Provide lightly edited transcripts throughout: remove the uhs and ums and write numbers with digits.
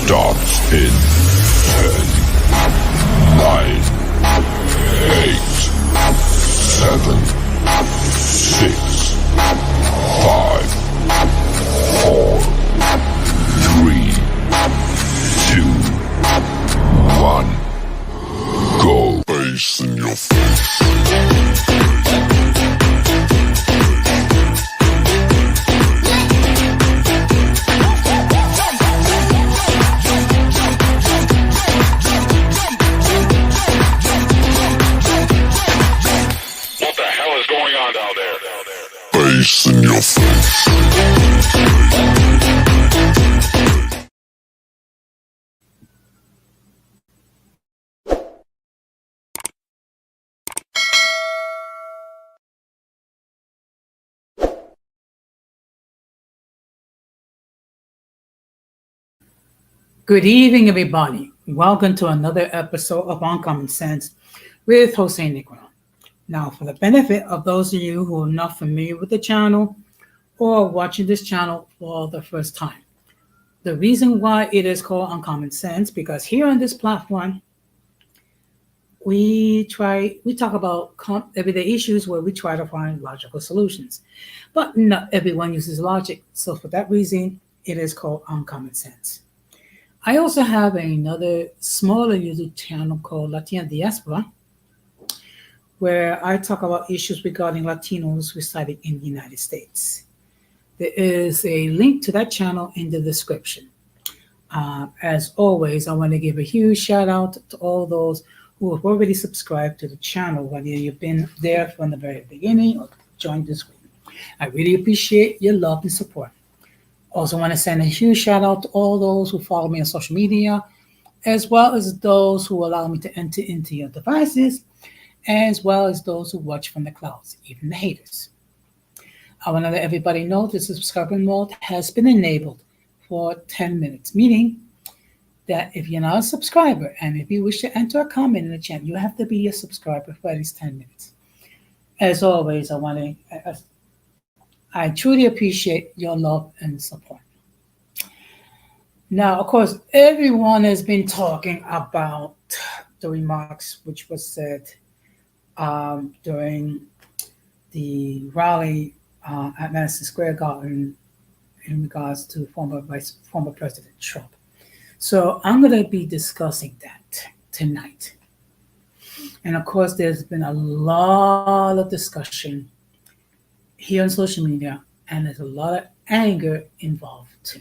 starts in 10, 9, 8, 7, 6, 5, 4, 3, 2, 1. Go. Bass in your face. Bass in your face. Good evening, everybody. Welcome to another episode of Uncommon Sense with Jose Negro. Now, for the benefit of those of you who are not familiar with the channel or watching this channel for the first time, the reason why it is called Uncommon Sense, because here on this platform, we talk about everyday issues where we try to find logical solutions. But not everyone uses logic. So for that reason, it is called Uncommon Sense. I also have another smaller YouTube channel called Latina Diaspora, where I talk about issues regarding Latinos residing in the United States. There is a link to that channel in the description. As always, I want to give a huge shout out to all those who have already subscribed to the channel, whether you've been there from the very beginning or joined this week. I really appreciate your love and support. Also want to send a huge shout out to all those who follow me on social media, as well as those who allow me to enter into your devices, as well as those who watch from the clouds, even the haters. I want to let everybody know the subscriber mode has been enabled for 10 minutes, meaning that if you're not a subscriber and if you wish to enter a comment in the chat, you have to be a subscriber for at least 10 minutes. As always, I truly appreciate your love and support. Now, of course, everyone has been talking about the remarks which was said during the rally at Madison Square Garden in regards to former President Trump. So I'm going to be discussing that tonight. And of course, there's been a lot of discussion here on social media, and there's a lot of anger involved too.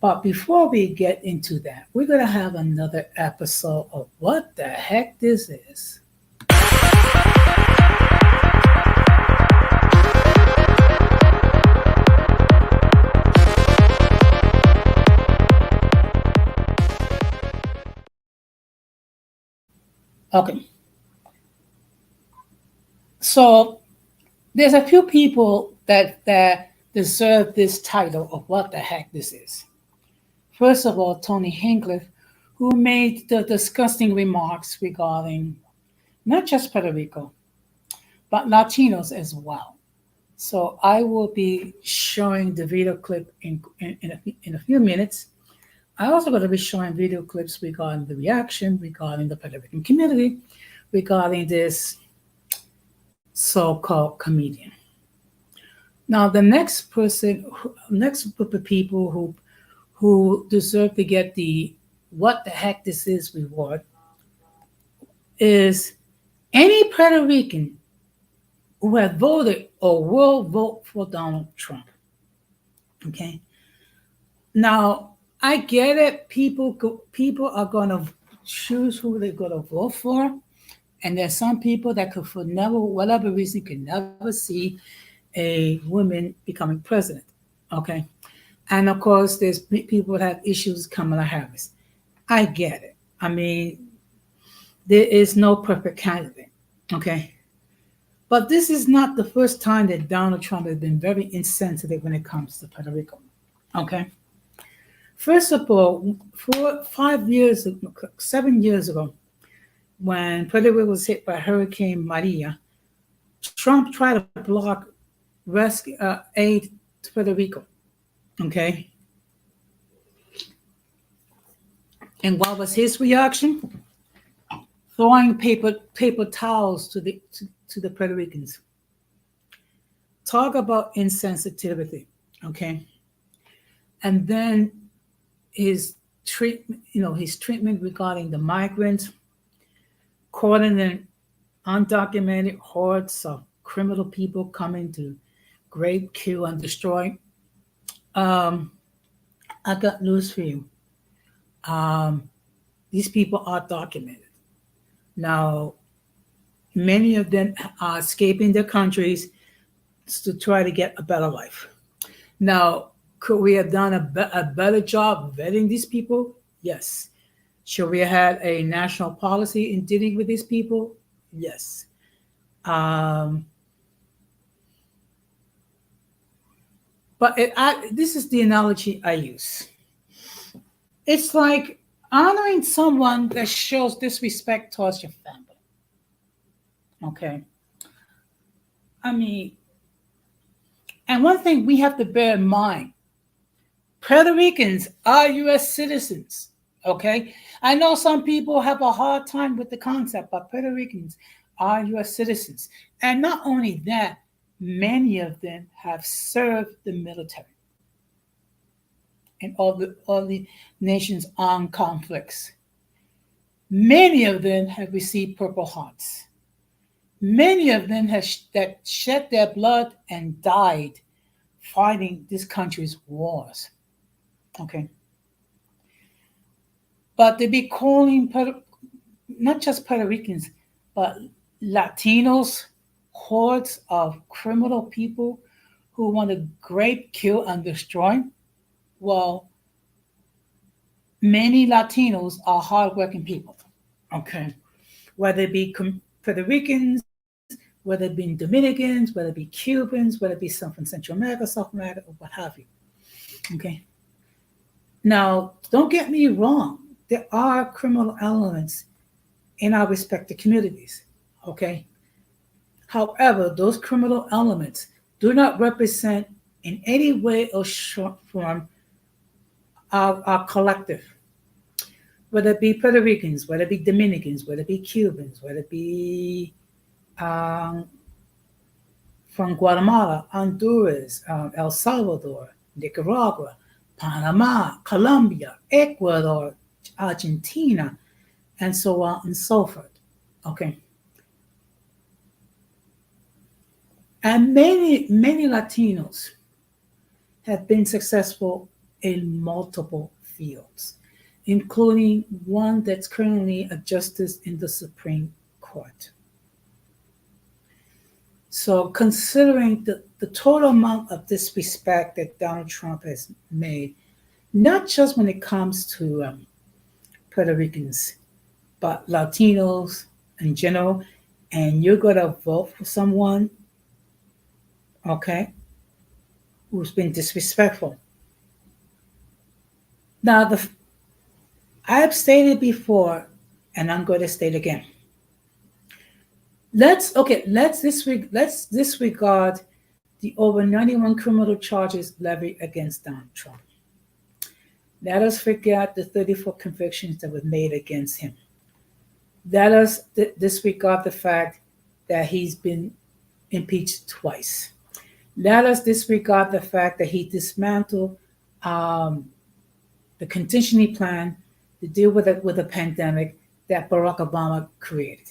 But before we get into that, we're going to have another episode of What the Heck This Is. Okay. So there's a few people that deserve this title of What the Heck This Is. First of all, Tony Hinchcliffe, who made the disgusting remarks regarding not just Puerto Rico, but Latinos as well. So I will be showing the video clip in a few minutes. I'm also going to be showing video clips regarding the reaction, regarding the Puerto Rican community, regarding this so-called comedian. Now, the next group of people who deserve to get the What the Heck This Is reward is any Puerto Rican who has voted or will vote for Donald Trump. Okay? Now, I get it. People are going to choose who they're going to vote for. And there's some people that could, for whatever reason, could never see a woman becoming president. Okay? And of course, there's people that have issues with Kamala Harris. I get it. I mean, there is no perfect candidate. Okay? But this is not the first time that Donald Trump has been very insensitive when it comes to Puerto Rico. Okay? First of all, 7 years ago, when Puerto Rico was hit by Hurricane Maria, Trump tried to block rescue aid to Puerto Rico. Okay. And what was his reaction? Throwing paper towels to the Puerto Ricans. Talk about insensitivity, okay? And then his treatment regarding the migrants, calling them undocumented hordes of criminal people coming to grape, kill, and destroy. Um, I got news for you. Um, these people are documented. Now, many of them are escaping their countries to try to get a better life. Now, could we have done a better job vetting these people? Yes. Should we have had a national policy in dealing with these people? Yes. Um, this is the analogy I use. It's like honoring someone that shows disrespect towards your family. Okay. I mean, and one thing we have to bear in mind, Puerto Ricans are U.S. citizens. Okay. I know some people have a hard time with the concept, but Puerto Ricans are U.S. citizens. And not only that, many of them have served the military in all the nation's armed conflicts. Many of them have received Purple Hearts. Many of them have that shed their blood and died fighting this country's wars. Okay. But to be calling not just Puerto Ricans, but Latinos, hordes of criminal people who want to grape, kill, and destroy, well, many Latinos are hardworking people. Okay. Whether it be Puerto Ricans, whether it be Dominicans, whether it be Cubans, whether it be some from Central America, South America, or what have you. Okay. Now, don't get me wrong. There are criminal elements in our respective communities. Okay. However, those criminal elements do not represent in any way or form our collective. Whether it be Puerto Ricans, whether it be Dominicans, whether it be Cubans, whether it be from Guatemala, Honduras, El Salvador, Nicaragua, Panama, Colombia, Ecuador, Argentina, and so on and so forth. Okay. And many Latinos have been successful in multiple fields, including one that's currently a justice in the Supreme Court. So, considering the total amount of disrespect that Donald Trump has made, not just when it comes to Puerto Ricans, but Latinos in general, and you're going to vote for someone, okay, who's been disrespectful. Now, I have stated before, and I'm going to state again. Let's disregard the over 91 criminal charges levied against Donald Trump. Let us forget the 34 convictions that were made against him. Let us disregard the fact that he's been impeached twice. Let us disregard the fact that he dismantled the contingency plan to deal with the pandemic that Barack Obama created.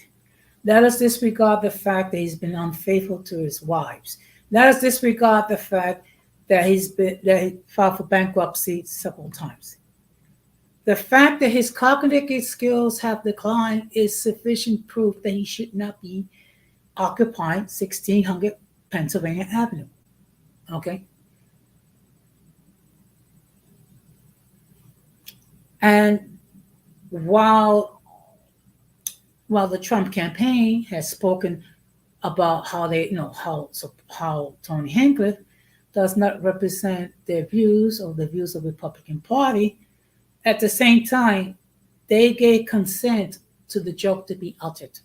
Let us disregard the fact that he's been unfaithful to his wives. Let us disregard the fact that he filed for bankruptcy several times. The fact that his cognitive skills have declined is sufficient proof that he should not be occupying 1600 Pennsylvania Avenue. Okay? And while the Trump campaign has spoken about how how Tony Hinchcliffe does not represent their views or the views of the Republican Party, at the same time, they gave consent to the joke to be uttered.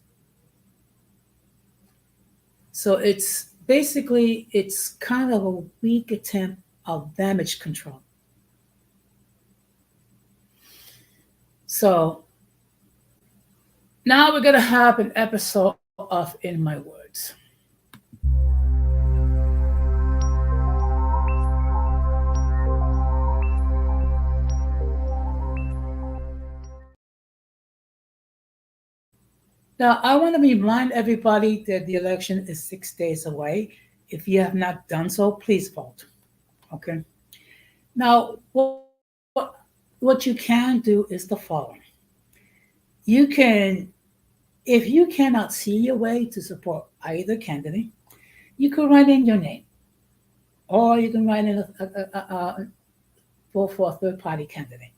So it's kind of a weak attempt of damage control. So now we're going to have an episode of In My Words. Now, I want to remind everybody that the election is 6 days away. If you have not done so, please vote. Okay. Now, what you can do is the following. You can, if you cannot see your way to support either candidate, you can write in your name, or you can write in vote for a third-party candidate,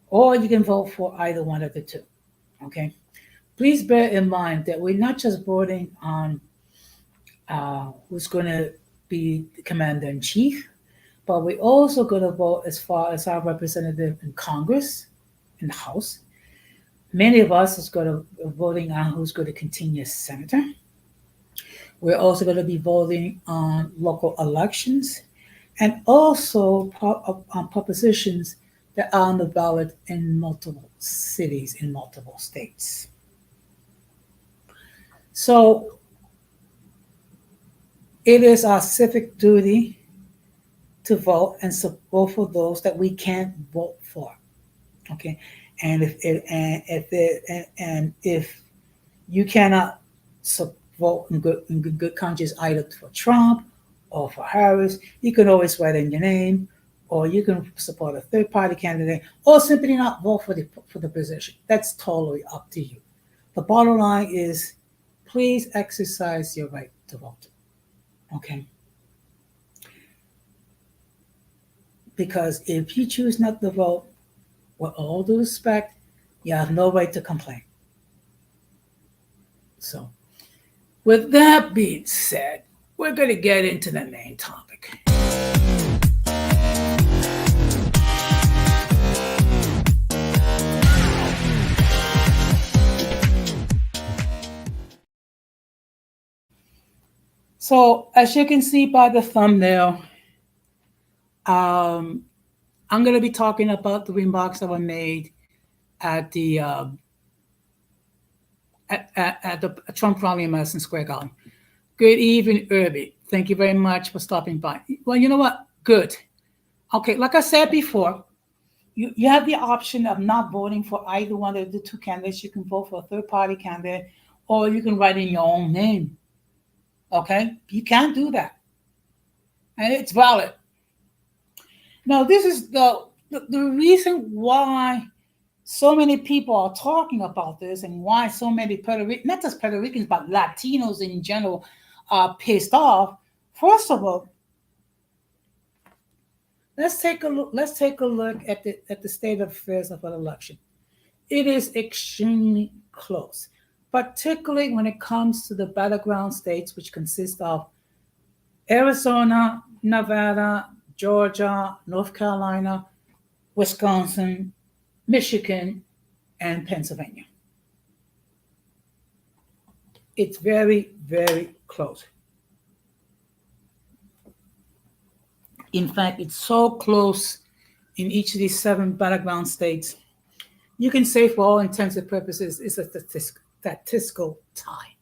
or you can vote for either one of the two. Okay. Please bear in mind that we're not just voting on who's going to be the commander in chief, but we're also going to vote as far as our representative in Congress, in the House. Many of us is going to be voting on who's going to continue as senator. We're also going to be voting on local elections and also on propositions that are on the ballot in multiple cities, in multiple states. So it is our civic duty to vote and vote for those that we can't vote for. Okay, and if you cannot vote in good conscience either for Trump or for Harris, you can always write in your name, or you can support a third-party candidate, or simply not vote for the position. That's totally up to you. The bottom line is, please exercise your right to vote. Okay. Because if you choose not to vote, with all due respect, you have no right to complain. So, with that being said, we're going to get into the main topic. So, as you can see by the thumbnail, I'm going to be talking about the remarks that were made at the at the Trump rally in Madison Square Garden. Good evening, Irby. Thank you very much for stopping by. Well, you know what? Good. Okay, like I said before, you have the option of not voting for either one of the two candidates. You can vote for a third-party candidate, or you can write in your own name. Okay? You can't do that. And it's valid. Now, this is the reason why so many people are talking about this, and why so many Puerto Ricans, not just Puerto Ricans, but Latinos in general, are pissed off. First of all, let's take a look at the state of affairs of an election. It is extremely close, particularly when it comes to the battleground states, which consist of Arizona, Nevada, Georgia, North Carolina, Wisconsin, Michigan, and Pennsylvania. It's very, very close. In fact, it's so close in each of these 7 battleground states, you can say for all intents and purposes it's a statistical tie,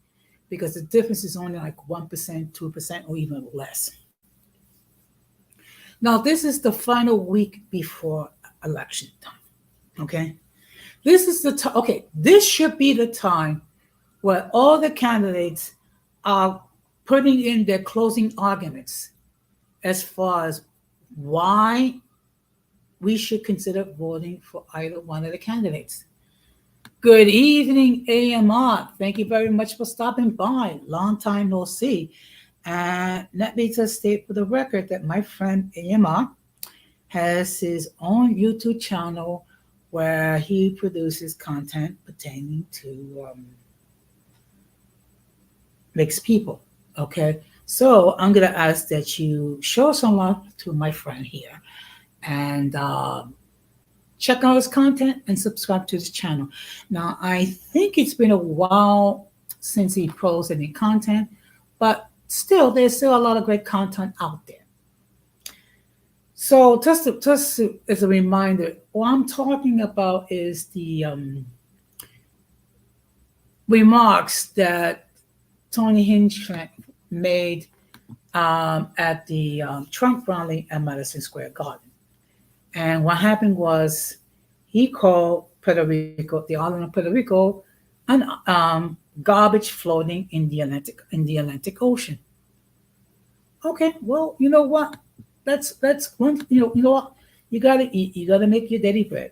because the difference is only like 1%, 2%, or even less. Now, this is the final week before election time. Okay, this is the okay. This should be the time where all the candidates are putting in their closing arguments as far as why we should consider voting for either one of the candidates. Good evening, AMR. Thank you very much for stopping by. Long time no see. And let me just state for the record that my friend AMR has his own YouTube channel where he produces content pertaining to mixed people. Okay, so I'm going to ask that you show some love to my friend here and check out his content and subscribe to his channel. Now, I think it's been a while since he posted any content, but still, there's still a lot of great content out there. So as a reminder, what I'm talking about is the remarks that Tony Hinchcliffe made at the Trump rally at Madison Square Garden. And what happened was he called Puerto Rico, the island of Puerto Rico, an garbage floating in the Atlantic Ocean. Okay, well, you know what? That's one. You know what? You gotta eat. You gotta make your daily bread.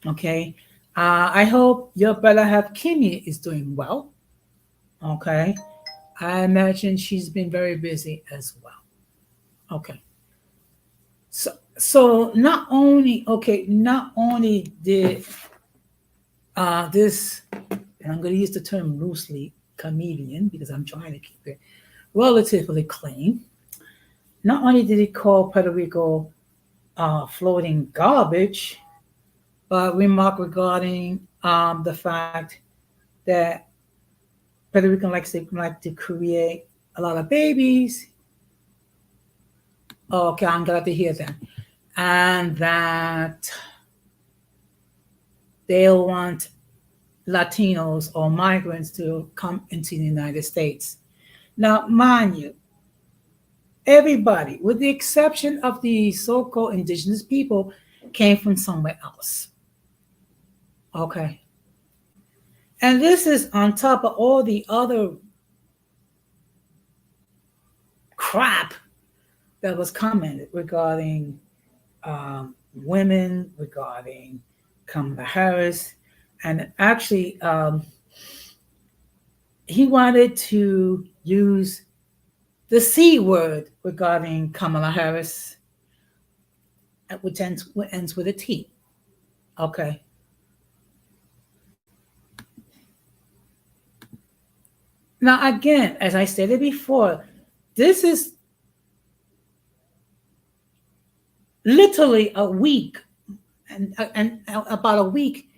Okay. I hope your brother have Kimmy is doing well. Okay. I imagine she's been very busy as well. Okay. So not only did this, and I'm going to use the term loosely, comedian because I'm trying to keep it relatively clean. Not only did he call Puerto Rico floating garbage, but remark regarding the fact that Puerto Rican like to create a lot of babies. Okay, I'm glad to hear that. And that they'll want Latinos or migrants to come into the United States. Now, mind you, everybody, with the exception of the so called indigenous people, came from somewhere else. Okay. And this is on top of all the other crap that was commented regarding women, regarding Kamala Harris. And actually, he wanted to use the C word regarding Kamala Harris, which ends with a T. Okay. Now, again, as I stated before, this is literally a week and about a week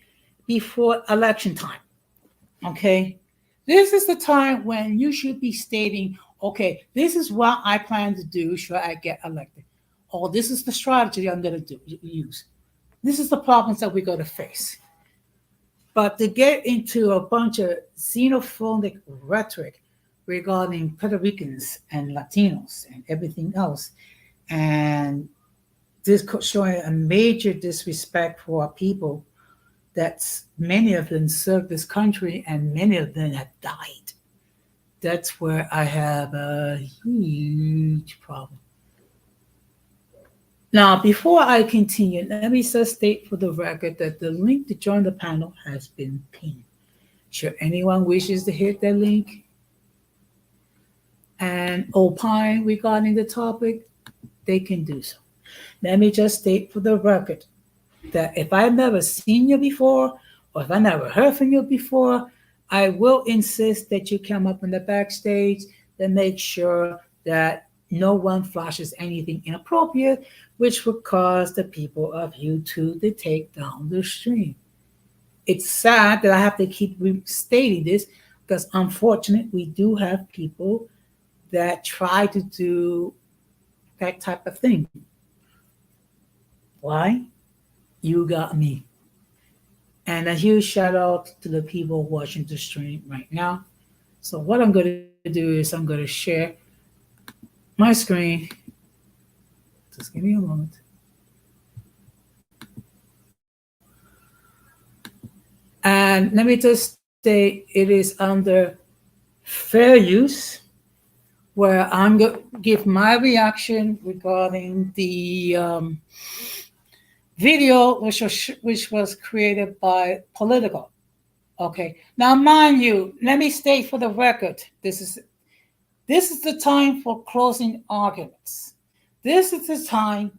before election time. Okay. This is the time when you should be stating, okay, this is what I plan to do should I get elected. Or this is the strategy I'm going to use. This is the problems that we're going to face. But to get into a bunch of xenophobic rhetoric regarding Puerto Ricans and Latinos and everything else, and this showing a major disrespect for our people that's many of them served this country and many of them have died. That's where I have a huge problem. Now, before I continue, let me just state for the record that the link to join the panel has been pinned. Should anyone wishes to hit that link and opine regarding the topic, they can do so. Let me just state for the record that if I've never seen you before or if I never heard from you before, I will insist that you come up in the backstage and make sure that no one flashes anything inappropriate, which would cause the people of YouTube to take down the stream. It's sad that I have to keep stating this because unfortunately we do have people that try to do that type of thing. Why? You got me. And a huge shout out to the people watching the stream right now. So what I'm going to do is I'm going to share my screen. Just give me a moment. And let me just say it is under fair use, where I'm going to give my reaction regarding the video, which was created by Political. Okay. Now, mind you, let me state for the record, this is the time for closing arguments. This is the time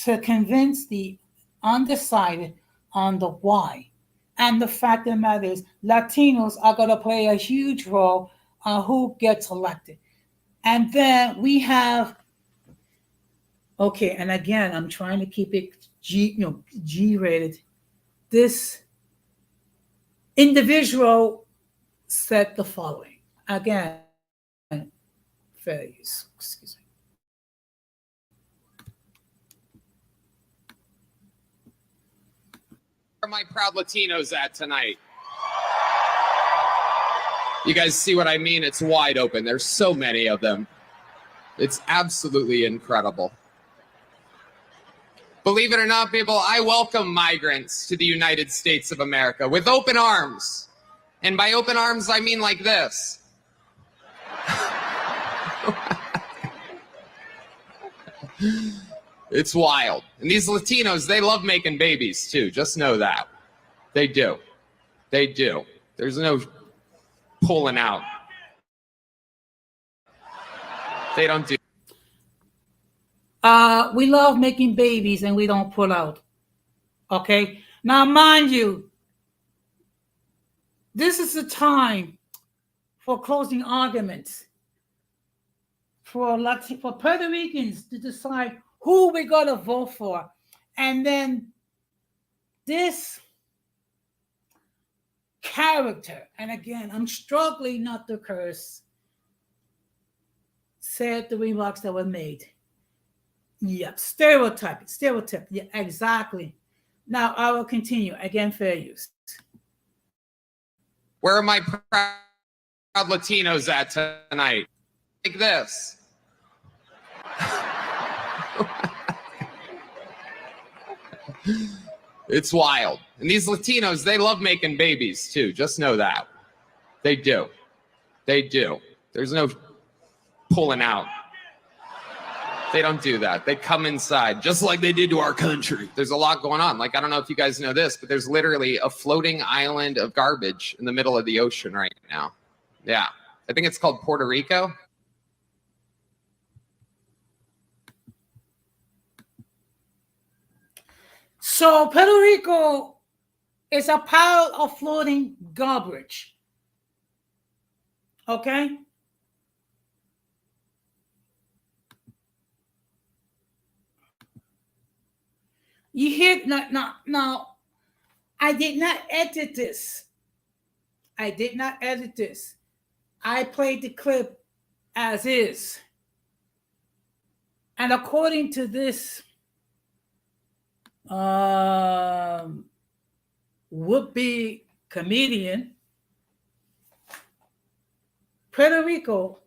to convince the undecided on the why. And the fact of the matter is, Latinos are going to play a huge role on who gets elected. And then we have, okay, and again, I'm trying to keep it G rated. This individual said the following. Again, fair use. Excuse me. Where are my proud Latinos at tonight? You guys see what I mean? It's wide open. There's so many of them. It's absolutely incredible. Believe it or not, people, I welcome migrants to the United States of America with open arms. And by open arms, I mean like this. It's wild. And these Latinos, they love making babies too. Just know that. They do. They do. There's no pulling out. They don't do. We love making babies and we don't pull out. Okay? Now, mind you, this is the time for closing arguments for Puerto Ricans to decide who we're going to vote for. And then this character, and again, I'm struggling not to curse, said the remarks that were made. Yeah, stereotype. Yeah, exactly. Now I will continue. Again, fair use. Where are my proud Latinos at tonight? Like this. It's wild. And these Latinos, they love making babies too. Just know that. They do. They do. There's no pulling out. They don't do that. They come inside just like they did to our country. There's a lot going on. Like, I don't know if you guys know this, but there's literally a floating island of garbage in the middle of the ocean right now. Yeah. I think it's called Puerto Rico. So Puerto Rico is a pile of floating garbage. Okay? You hear now, I did not edit this. I played the clip as is. And according to this would-be comedian, Puerto Rico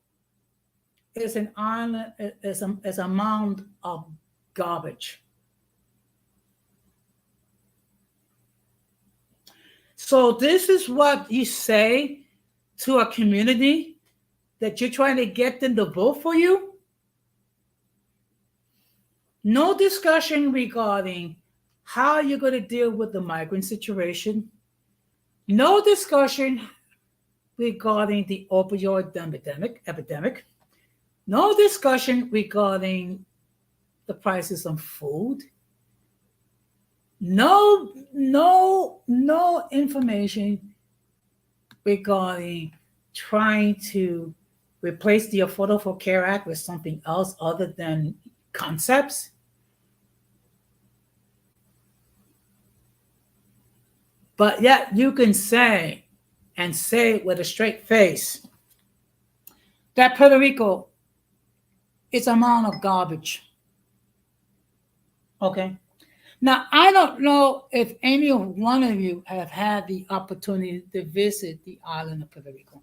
is an island, is a mound of garbage. So this is what you say to a community that you're trying to get them to vote for you? No discussion regarding how you're going to deal with the migrant situation. No discussion regarding the opioid epidemic. No discussion regarding the prices of food. No information regarding trying to replace the Affordable Care Act with something else other than concepts. But yet you can say, and say it with a straight face, that Puerto Rico is a mound of garbage. Okay? Now, I don't know if any one of you have had the opportunity to visit the island of Puerto Rico.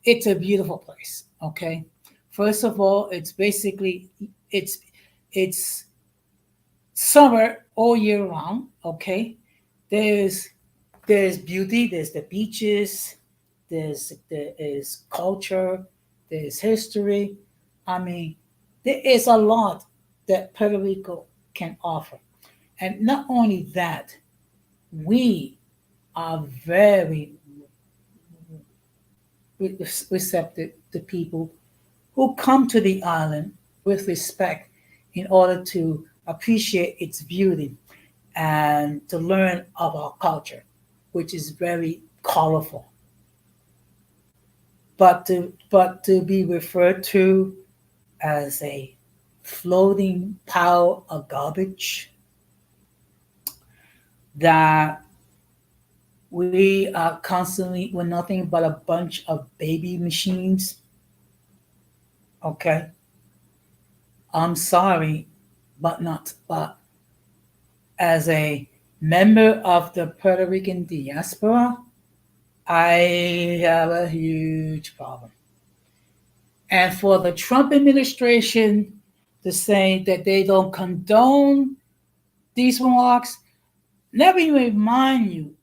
It's a beautiful place, okay? First of all, it's basically, it's summer all year round, okay? There's beauty, there's the beaches, there's culture, there's history. I mean, there is a lot that Puerto Rico can offer. And not only that, we are very receptive to people who come to the island with respect in order to appreciate its beauty and to learn of our culture, which is very colorful. But to be referred to as a floating pile of garbage, that we are constantly, we're nothing but a bunch of baby machines. Okay. I'm sorry, but as a member of the Puerto Rican diaspora, I have a huge problem. And for the Trump administration to say that they don't condone these remarks, let me remind you,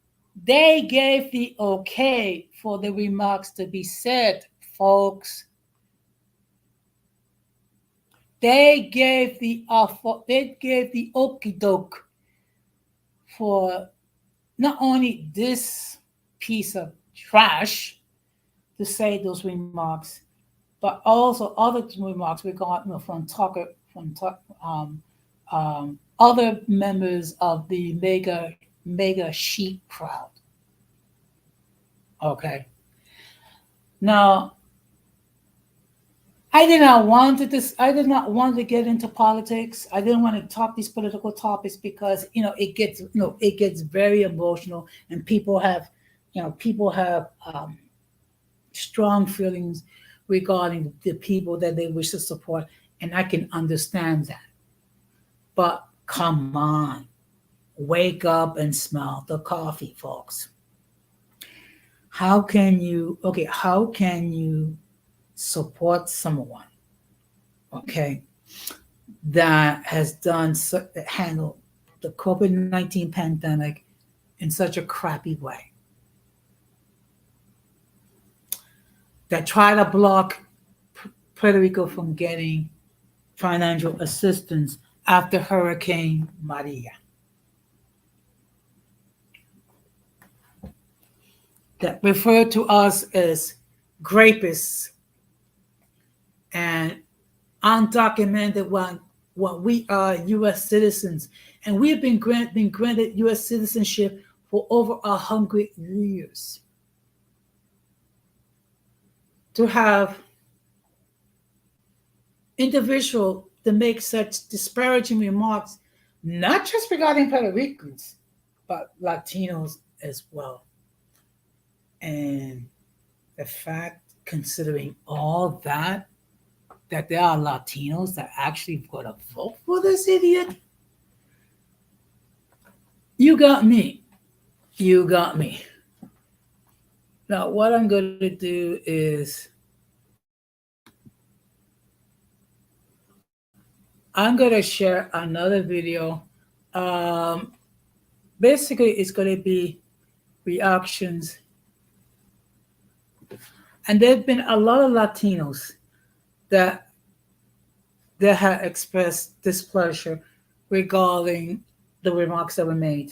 they gave the okay for the remarks to be said, folks. They gave the okie doke for not only this piece of trash to say those remarks, but also other remarks we got from Tucker, other members of the mega sheep crowd. Okay. Now, I did not want to this. I did not want to get into politics. I didn't want to talk these political topics because it gets very emotional, and people have strong feelings regarding the people that they wish to support, and I can understand that. But come on, wake up and smell the coffee, folks. How can you support someone, okay, that has handled the COVID-19 pandemic in such a crappy way, that try to block Puerto Rico from getting financial assistance after Hurricane Maria, that refer to us as grapists and undocumented when we are U.S. citizens, and we've been granted U.S. citizenship for over 100 years. To have individual to make such disparaging remarks, not just regarding Puerto Ricans, but Latinos as well. And the fact, considering all that there are Latinos that actually going to vote for this idiot, you got me. You got me. Now, what I'm going to do is I'm going to share another video. Basically, it's going to be reactions. And there have been a lot of Latinos that have expressed displeasure regarding the remarks that were made.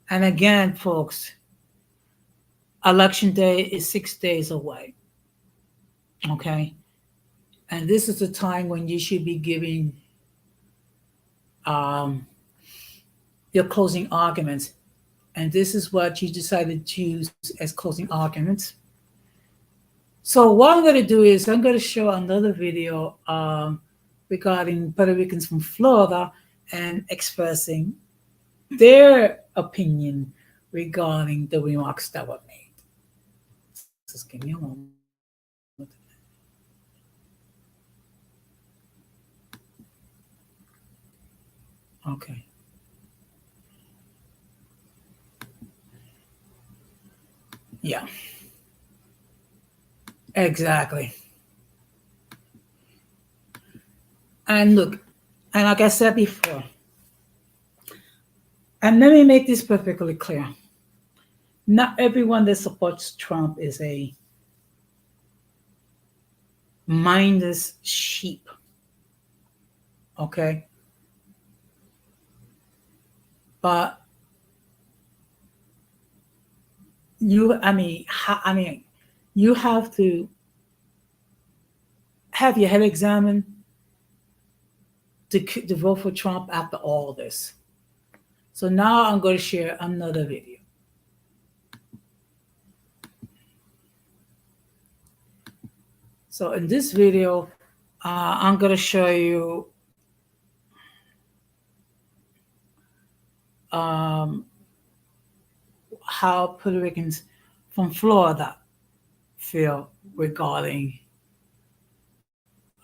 And again, folks, Election Day is 6 days away. Okay? And this is the time when you should be giving your closing arguments. And this is what you decided to use as closing arguments. So what I'm going to do is I'm going to show another video regarding Puerto Ricans from Florida and expressing their opinion regarding the remarks that were made. Just give me a moment. Okay. Yeah. Exactly. And look, and like I said before, and let me make this perfectly clear. Not everyone that supports Trump is a mindless sheep. Okay? But you have to have your head examined to vote for Trump after all this. So now I'm going to share another video. So in this video, I'm going to show you how Puerto Ricans from Florida feel regarding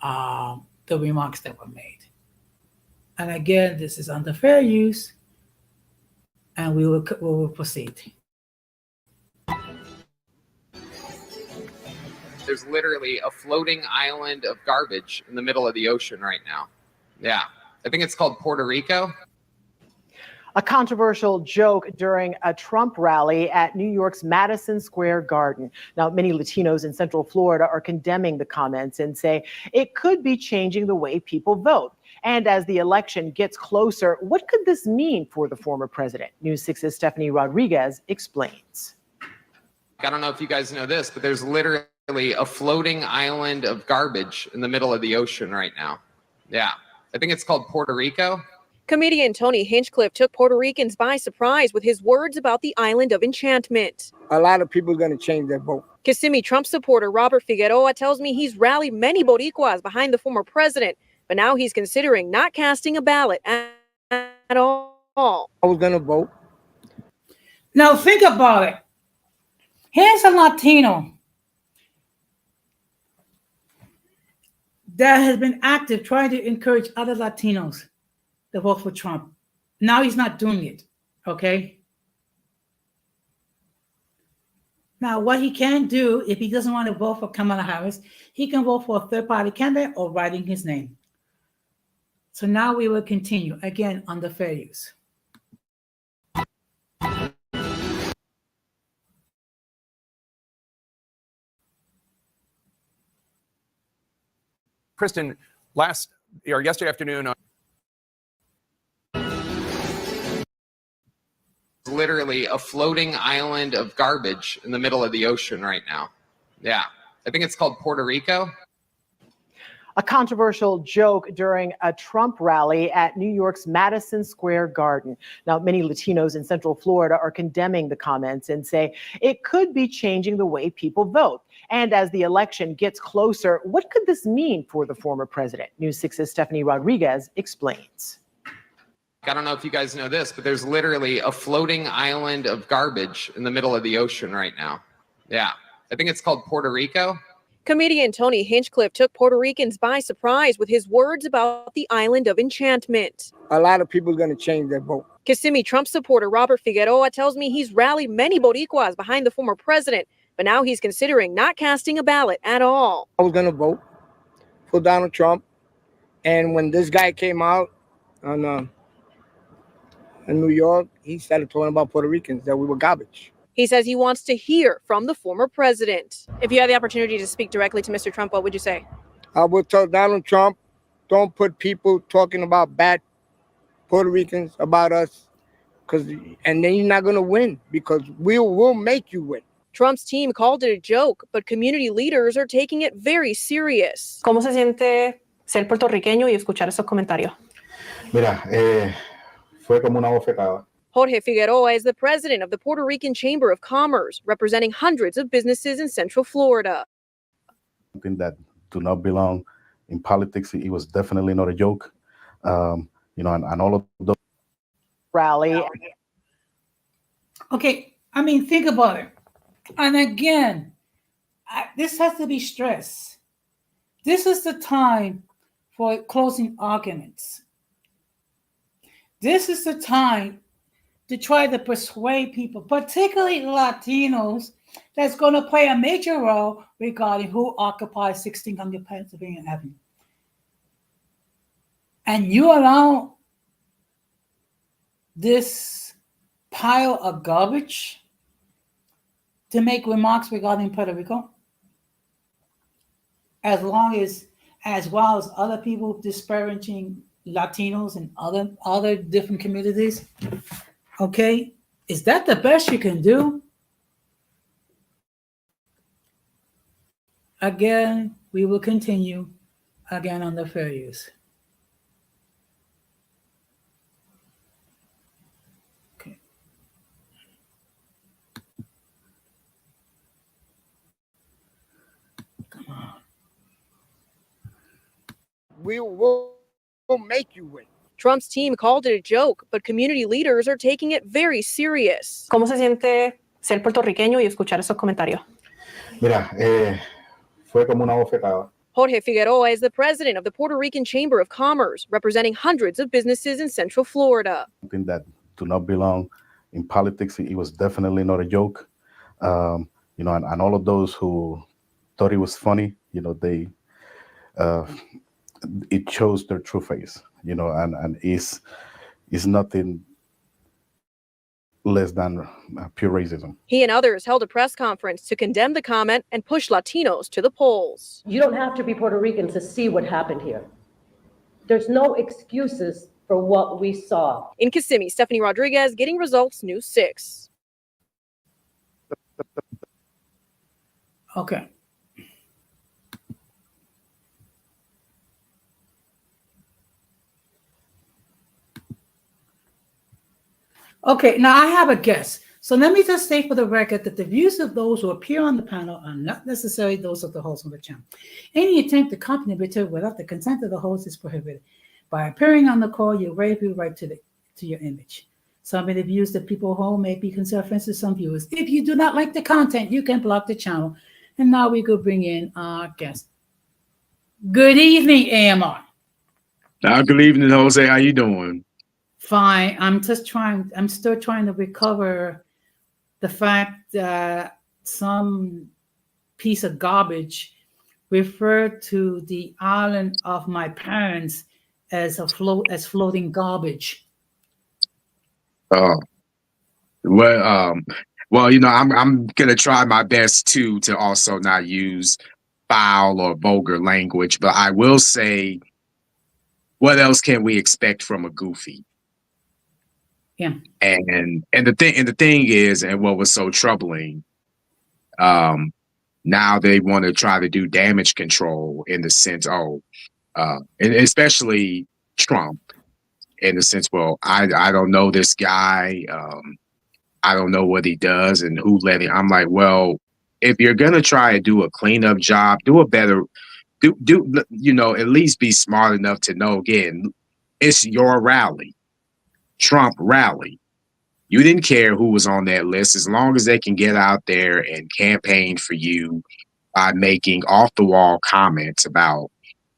the remarks that were made. And again, this is under fair use. and we will proceed. There's literally a floating island of garbage in the middle of the ocean right now. Yeah. I think it's called Puerto Rico. A controversial joke during a Trump rally at New York's Madison Square Garden. Now, many Latinos in Central Florida are condemning the comments and say it could be changing the way people vote. And as the election gets closer, what could this mean for the former president? News 6's Stephanie Rodriguez explains. I don't know if you guys know this, but there's literally a floating island of garbage in the middle of the ocean right now. Yeah. I think it's called Puerto Rico. Comedian Tony Hinchcliffe took Puerto Ricans by surprise with his words about the island of enchantment. A lot of people are going to change their vote. Kissimmee Trump supporter Robert Figueroa tells me he's rallied many Boricuas behind the former president, but now he's considering not casting a ballot at all. I was going to vote. Now think about it. Here's a Latino that has been active trying to encourage other Latinos to vote for Trump. Now he's not doing it, okay? Now, what he can do, if he doesn't want to vote for Kamala Harris, he can vote for a third-party candidate or writing his name. So now we will continue, again, on the fair use. Kristen, yesterday afternoon. Literally a floating island of garbage in the middle of the ocean right now. Yeah. I think it's called Puerto Rico. A controversial joke during a Trump rally at New York's Madison Square Garden. Now, many Latinos in Central Florida are condemning the comments and say it could be changing the way people vote. And as the election gets closer, what could this mean for the former president? News 6's Stephanie Rodriguez explains. I don't know if you guys know this, but there's literally a floating island of garbage in the middle of the ocean right now. Yeah. I think it's called Puerto Rico. Comedian Tony Hinchcliffe took Puerto Ricans by surprise with his words about the island of enchantment. A lot of people are going to change their vote. Kissimmee Trump supporter Robert Figueroa tells me he's rallied many Boricuas behind the former president, but now he's considering not casting a ballot at all. I was going to vote for Donald Trump. And when this guy came out in New York, he started talking about Puerto Ricans, that we were garbage. He says he wants to hear from the former president. If you had the opportunity to speak directly to Mr. Trump, what would you say? I would tell Donald Trump, don't put people talking about bad Puerto Ricans about us, and then you're not going to win, because we'll make you win. Trump's team called it a joke, but community leaders are taking it very serious. ¿Cómo se siente ser puertorriqueño y escuchar esos comentarios? Mira, fue como una bofetada. Jorge Figueroa is the president of the Puerto Rican Chamber of Commerce, representing hundreds of businesses in Central Florida. Something that do not belong in politics. It was definitely not a joke. And all of those. Rally. Okay, I mean, think about it. And again, this has to be stressed. This is the time for closing arguments. This is the time to try to persuade people, particularly Latinos, that's going to play a major role regarding who occupies 1600 Pennsylvania Avenue. And you allow this pile of garbage to make remarks regarding Puerto Rico, as well as other people disparaging Latinos and other different communities. Okay, is that the best you can do? Again, we will continue again on the fair use. Okay. Come on. We'll make you win. Trump's team called it a joke, but community leaders are taking it very serious. ¿Cómo se siente ser puertorriqueño y escuchar esos comentarios? Mira, fue como una bofetada. Jorge Figueroa is the president of the Puerto Rican Chamber of Commerce, representing hundreds of businesses in Central Florida. Something that do not belong in politics, it was definitely not a joke. You know, and all of those who thought it was funny, you know, uh, it shows their true face, you know, and is nothing less than pure racism. He and others held a press conference to condemn the comment and push Latinos to the polls. You don't have to be Puerto Rican to see what happened here. There's no excuses for what we saw. In Kissimmee, Stephanie Rodriguez, Getting Results, News 6. Okay. Okay, now I have a guess. So let me just say for the record that the views of those who appear on the panel are not necessarily those of the host of the channel. Any attempt to copy material without the consent of the host is prohibited. By appearing on the call, you waive your right to your image. Some of the views that people hold may be considered offensive to some viewers. If you do not like the content, you can block the channel. And now we could bring in our guest. Good evening, AMR. Good evening, Jose. How you doing? Fine. I'm still trying to recover the fact that some piece of garbage referred to the island of my parents as floating garbage. Oh, well, you know, I'm gonna try my best to also not use foul or vulgar language, but I will say, what else can we expect from a goofy? Yeah. And the thing is, and what was so troubling, now they want to try to do damage control in the sense, and especially Trump, in the sense, well, I don't know this guy, I don't know what he does and who let him. I'm like, well, if you're gonna try to do a cleanup job, do a better, you know, at least be smart enough to know, again, it's your rally. Trump rally. You didn't care who was on that list as long as they can get out there and campaign for you by making off the wall comments about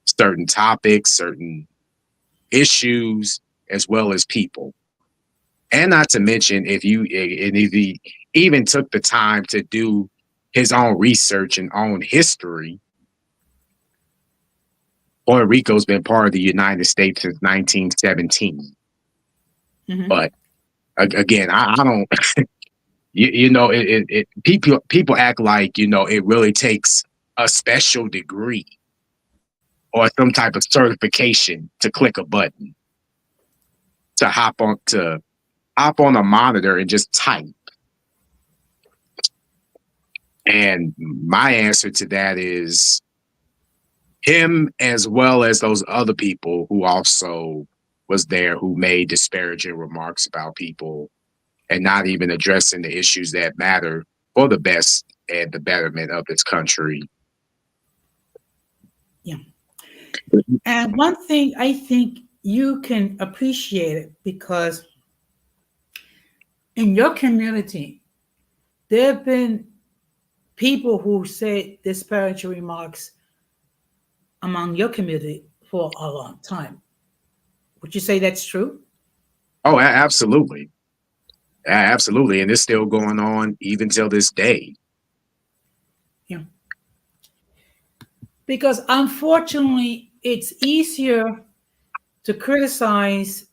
certain topics, certain issues, as well as people. And not to mention, if he even took the time to do his own research and own history, Puerto Rico's been part of the United States since 1917. Mm-hmm. But again, I don't, you know, people act like, you know, it really takes a special degree or some type of certification to click a button, to hop on a monitor and just type. And my answer to that is him, as well as those other people who also was there, who made disparaging remarks about people and not even addressing the issues that matter for the best and the betterment of this country. Yeah. And one thing I think you can appreciate it, because in your community, there have been people who say disparaging remarks among your community for a long time. Would you say that's true? Oh, absolutely. Absolutely. And it's still going on even till this day. Yeah. Because unfortunately, it's easier to criticize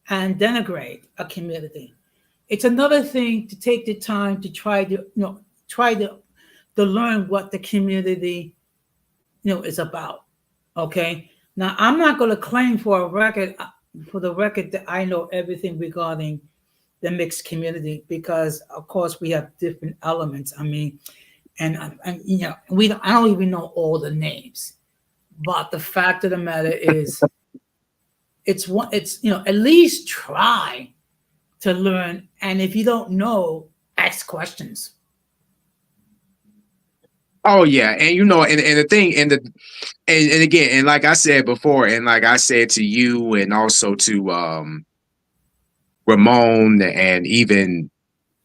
and denigrate a community. It's another thing to take the time to try to learn what the community, is about. Okay. Now, I'm not going to claim for the record that I know everything regarding the mixed community, because of course we have different elements. I mean, and I don't even know all the names, but the fact of the matter is, it's at least try to learn. And if you don't know, ask questions. Oh yeah, and and the thing, and again, and like I said before, and like I said to you, and also to Ramon and even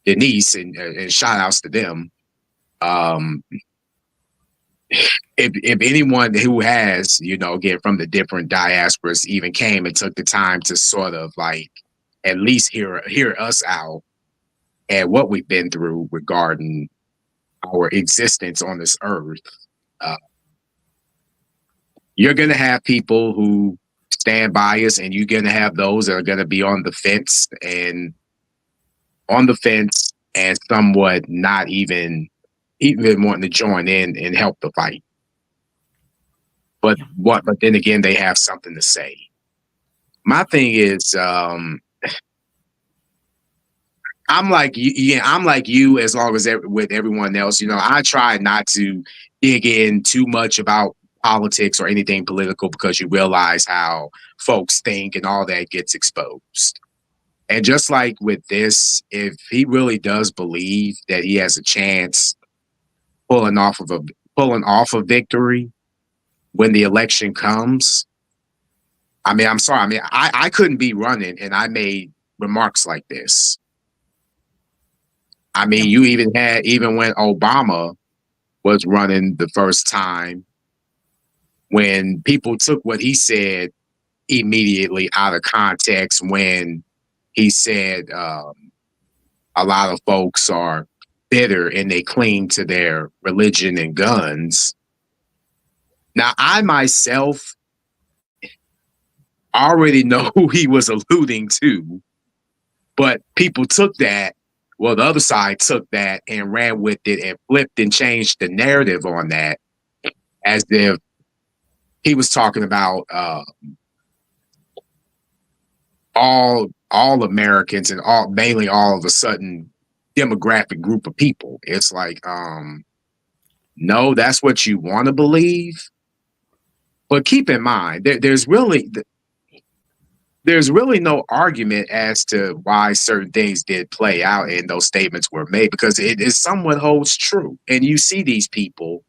Denise, and shout outs to them. If anyone who has, again, from the different diasporas even came and took the time to sort of like at least hear us out and what we've been through regarding our existence on this earth. You're going to have people who stand by us, and you're going to have those that are going to be on the fence and somewhat not even wanting to join in and help the fight. But then again, they have something to say. My thing is, I'm like you as long as with everyone else. I try not to dig in too much about politics or anything political, because you realize how folks think and all that gets exposed. And just like with this, if he really does believe that he has a chance pulling off a victory when the election comes, I mean, I'm sorry. I mean, I couldn't be running and I made remarks like this. I mean, you even when Obama was running the first time, when people took what he said immediately out of context, when he said a lot of folks are bitter and they cling to their religion and guns. Now, I myself already know who he was alluding to, but people took that. Well, the other side took that and ran with it and flipped and changed the narrative on that, as if he was talking about all Americans and mainly all of a sudden demographic group of people. It's like, no, that's what you want to believe. But keep in mind, there's really no argument as to why certain things did play out and those statements were made, because it is somewhat holds true. And you see these people,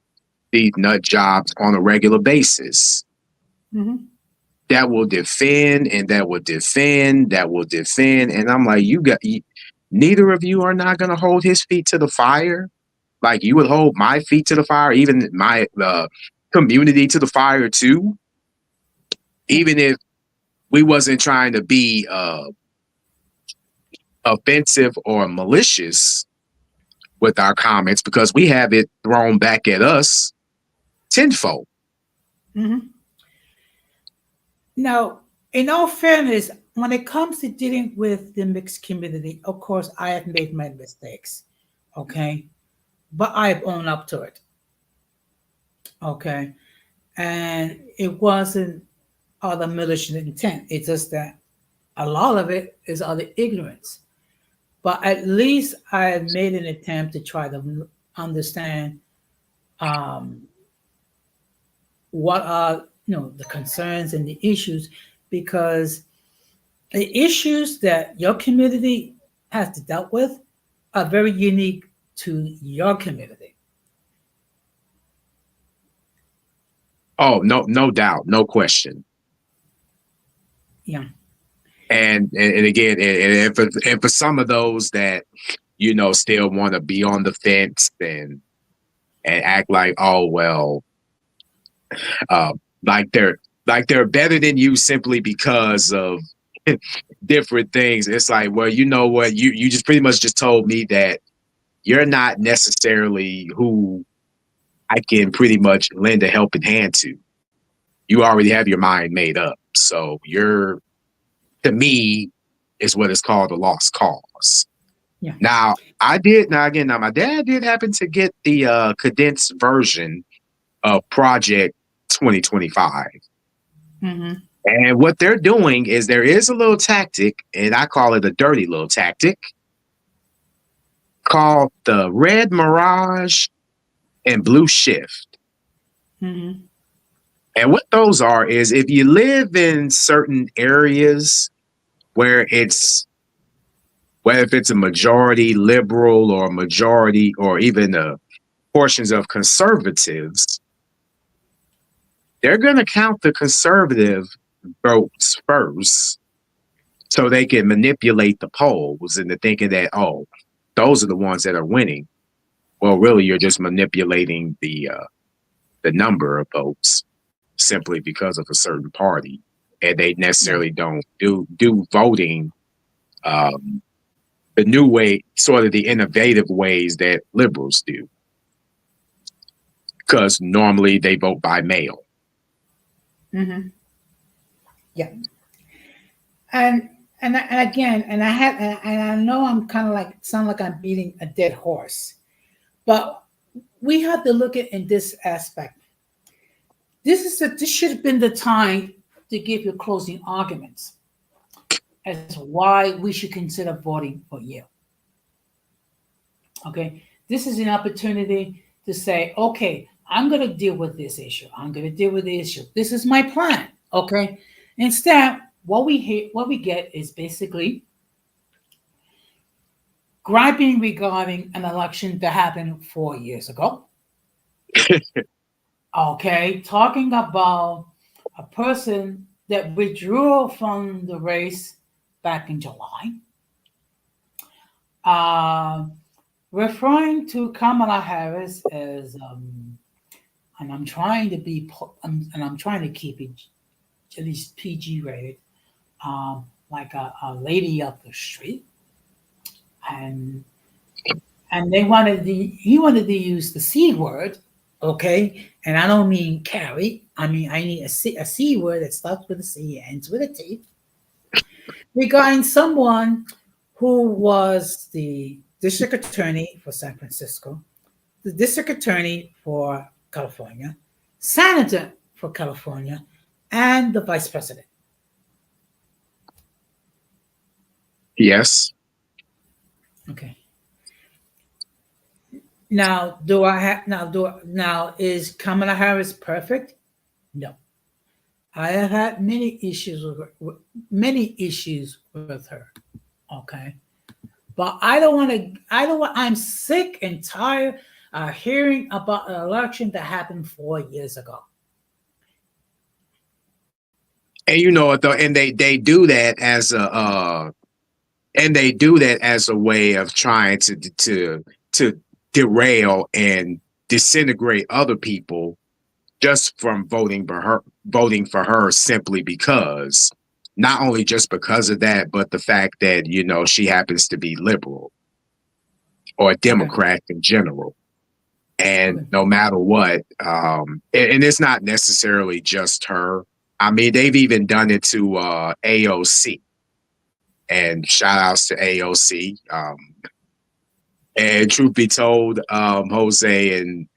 these nut jobs, on a regular basis. Mm-hmm. That will defend and that will defend, that will defend. And I'm like, neither of you are not going to hold his feet to the fire. Like you would hold my feet to the fire, even my community to the fire too. Even if we wasn't trying to be offensive or malicious with our comments, because we have it thrown back at us tenfold. Mm-hmm. Now, in all fairness, when it comes to dealing with the mixed community, of course, I have made my mistakes, okay? But I've owned up to it, okay? And it wasn't out of malicious intent. It's just that a lot of it is out of ignorance. But at least I have made an attempt to try to understand what are the concerns and the issues, because the issues that your community has to deal with are very unique to your community. Oh, no doubt, no question. Yeah. And again, and for some of those that still want to be on the fence and act like, oh well, like they're better than you simply because of different things. It's like, well, you know what, you just pretty much just told me that you're not necessarily who I can pretty much lend a helping hand to. You already have your mind made up, so you're, to me, is what is called a lost cause. Yeah. Now, my dad did happen to get the condensed version of Project 2025. Mm-hmm. And what they're doing is there is a little tactic, and I call it a dirty little tactic, called the Red Mirage and Blue Shift. Mm-hmm. And what those are is, if you live in certain areas whether if it's a majority liberal or a majority or even portions of conservatives, they're going to count the conservative votes first so they can manipulate the polls into thinking that, oh, those are the ones that are winning. Well, really, you're just manipulating the number of votes simply because of a certain party. And they necessarily don't do voting the new way, sort of the innovative ways that liberals do, because normally they vote by mail. Mm-hmm. Yeah. And again, and I know I'm kind of like sound like I'm beating a dead horse, but we have to look at in this aspect. This should have been the time to give your closing arguments as to why we should consider voting for you. Okay, this is an opportunity to say, okay, I'm going to deal with this issue. I'm going to deal with the issue. This is my plan. Okay. Instead, what we get is basically griping regarding an election that happened 4 years ago. Okay, talking about a person that withdrew from the race back in July. Referring to Kamala Harris as, and I'm trying to be, and I'm trying to keep it at least PG rated, like a lady up the street, and he wanted to use the C word, okay, and I don't mean carry. I mean I need a C word that starts with a C, ends with a T, regarding someone who was the district attorney for San Francisco, the district attorney for California, senator for California, and the vice president. Yes. Okay. Now, is Kamala Harris perfect? No. I have had many issues with her. Okay. But I'm sick and tired of hearing about an election that happened 4 years ago. And you know what though, and they do that as a way of trying to derail and disintegrate other people just from voting for her simply because, not only just because of that, but the fact that, you know, she happens to be liberal or a Democrat in general. And no matter what, and it's not necessarily just her. I mean, they've even done it to AOC, and shout outs to AOC. And truth be told, Jose, and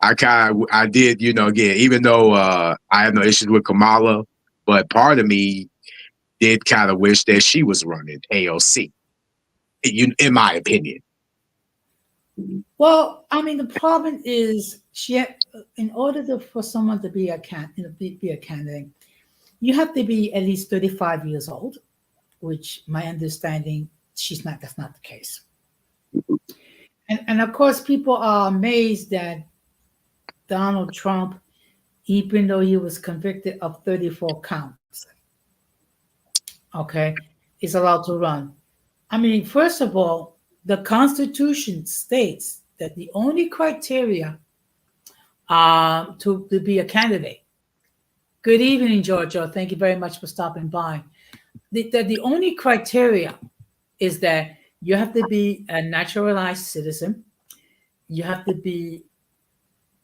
I did, you know, again, even though I have no issues with Kamala, but part of me did kind of wish that she was running AOC, in my opinion. Well, I mean, the problem is in order for someone to be a candidate, you have to be at least 35 years old, which my understanding, that's not the case. And of course, people are amazed that Donald Trump, even though he was convicted of 34 counts, okay, is allowed to run. I mean, first of all, the Constitution states that the only criteria to be a candidate. Good evening, Georgia. Thank you very much for stopping by. The only criteria is that you have to be a naturalized citizen. You have to be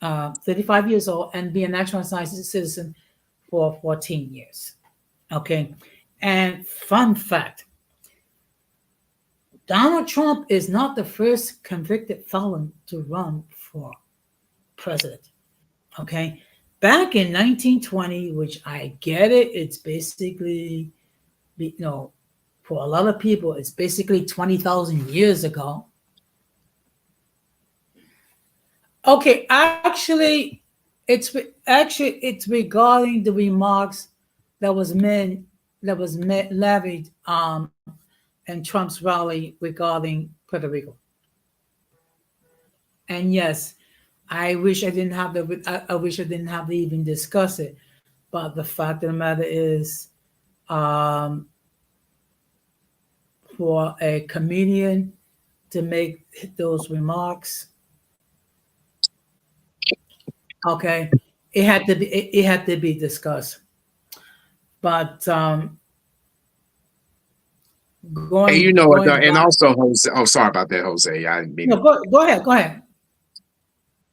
35 years old and be a naturalized citizen for 14 years. Okay. And fun fact, Donald Trump is not the first convicted felon to run for president. Okay. Back in 1920, which I get it, it's basically, you know, for a lot of people, it's basically 20,000 years ago. Okay, actually, it's regarding the remarks that was levied in Trump's rally regarding Puerto Rico. And yes, I wish I didn't have to even discuss it. But the fact of the matter is, for a comedian to make those remarks, okay, it had to be discussed. But And you going know, going and by. also Jose. Oh, sorry about that, Jose. I didn't mean No, to. go ahead. Go ahead.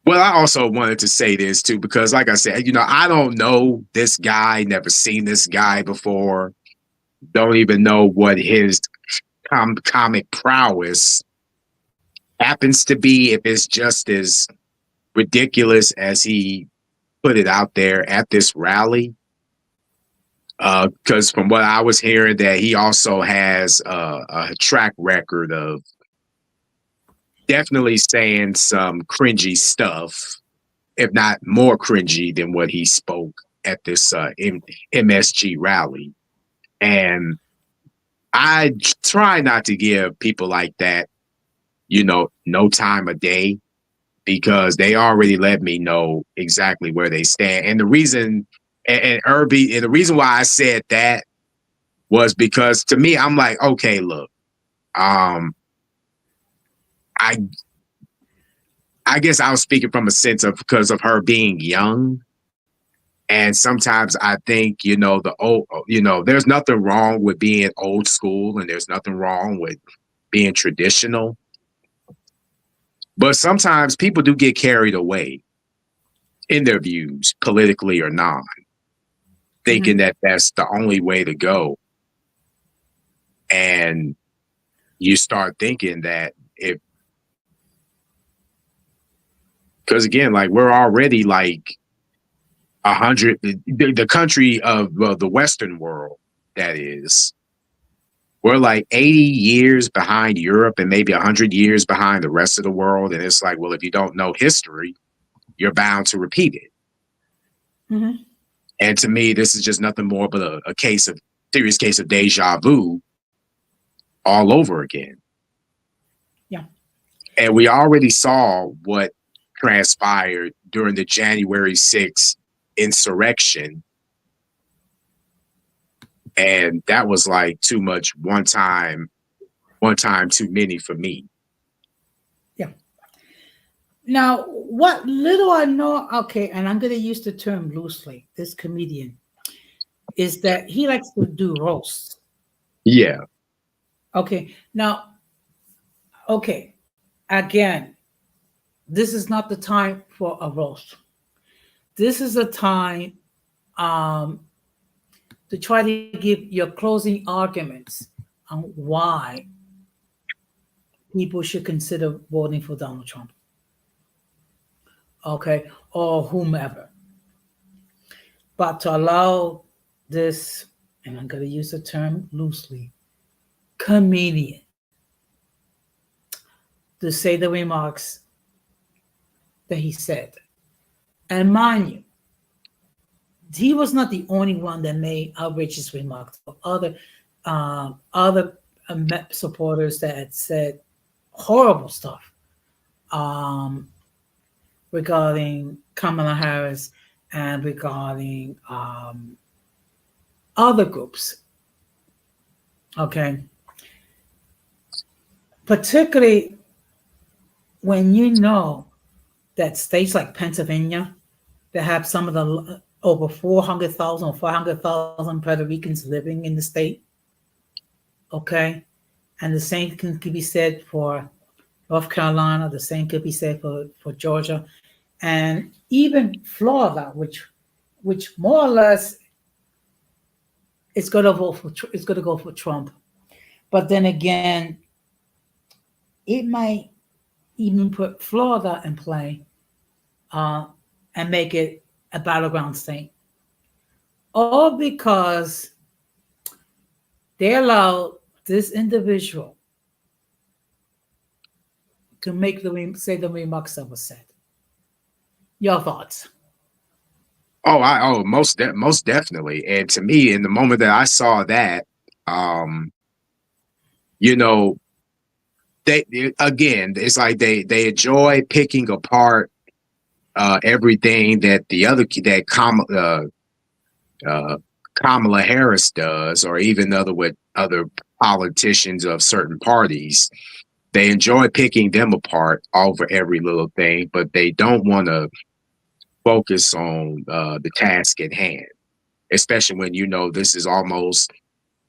Well, I also wanted to say this too, because like I said, I don't know this guy, never seen this guy before, don't even know what his comic prowess happens to be, if it's just as ridiculous as he put it out there at this rally. Because from what I was hearing, that he also has a track record of definitely saying some cringy stuff, if not more cringy than what he spoke at this MSG rally. And I try not to give people like that, no time of day, because they already let me know exactly where they stand. And the reason, and Irby, and the reason why I said that was because to me, I'm like, okay, look, I I guess I was speaking from a sense of because of her being young. And sometimes I think, there's nothing wrong with being old school and there's nothing wrong with being traditional. But sometimes people do get carried away in their views, politically or not, thinking that that's the only way to go. And you start thinking that because again, like we're already like 100, the country of the Western world, that is, we're like 80 years behind Europe and maybe 100 years behind the rest of the world. And it's like, well, if you don't know history, you're bound to repeat it. Mm-hmm. And to me, this is just nothing more but a serious case of deja vu all over again. Yeah. And we already saw what transpired during the January 6th insurrection. And that was like too much one time too many for me. Yeah. Now, what little I know, okay, and I'm going to use the term loosely, this comedian, is that he likes to do roasts. Yeah. Okay. Now, okay, again, this is not the time for a roast. This is a time to try to give your closing arguments on why people should consider voting for Donald Trump. Okay, or whomever. But to allow this, and I'm going to use the term loosely, comedian to say the remarks that he said. And mind you, he was not the only one that made outrageous remarks. Other supporters that had said horrible stuff regarding Kamala Harris and regarding other groups. Okay. Particularly when you know that states like Pennsylvania that have some of the over 400,000 or 500,000 Puerto Ricans living in the state. Okay. And the same can be said for North Carolina. The same could be said for Georgia. And even Florida, which more or less is going to go for Trump. But then again, it might even put Florida in play and make it a battleground state. All because they allowed this individual to say the remarks that were said. Your thoughts? Most definitely. And to me, in the moment that I saw that, it's like they enjoy picking apart everything that Kamala Harris does, or even other politicians of certain parties. They enjoy picking them apart over every little thing, but they don't want to focus on the task at hand, especially when this is almost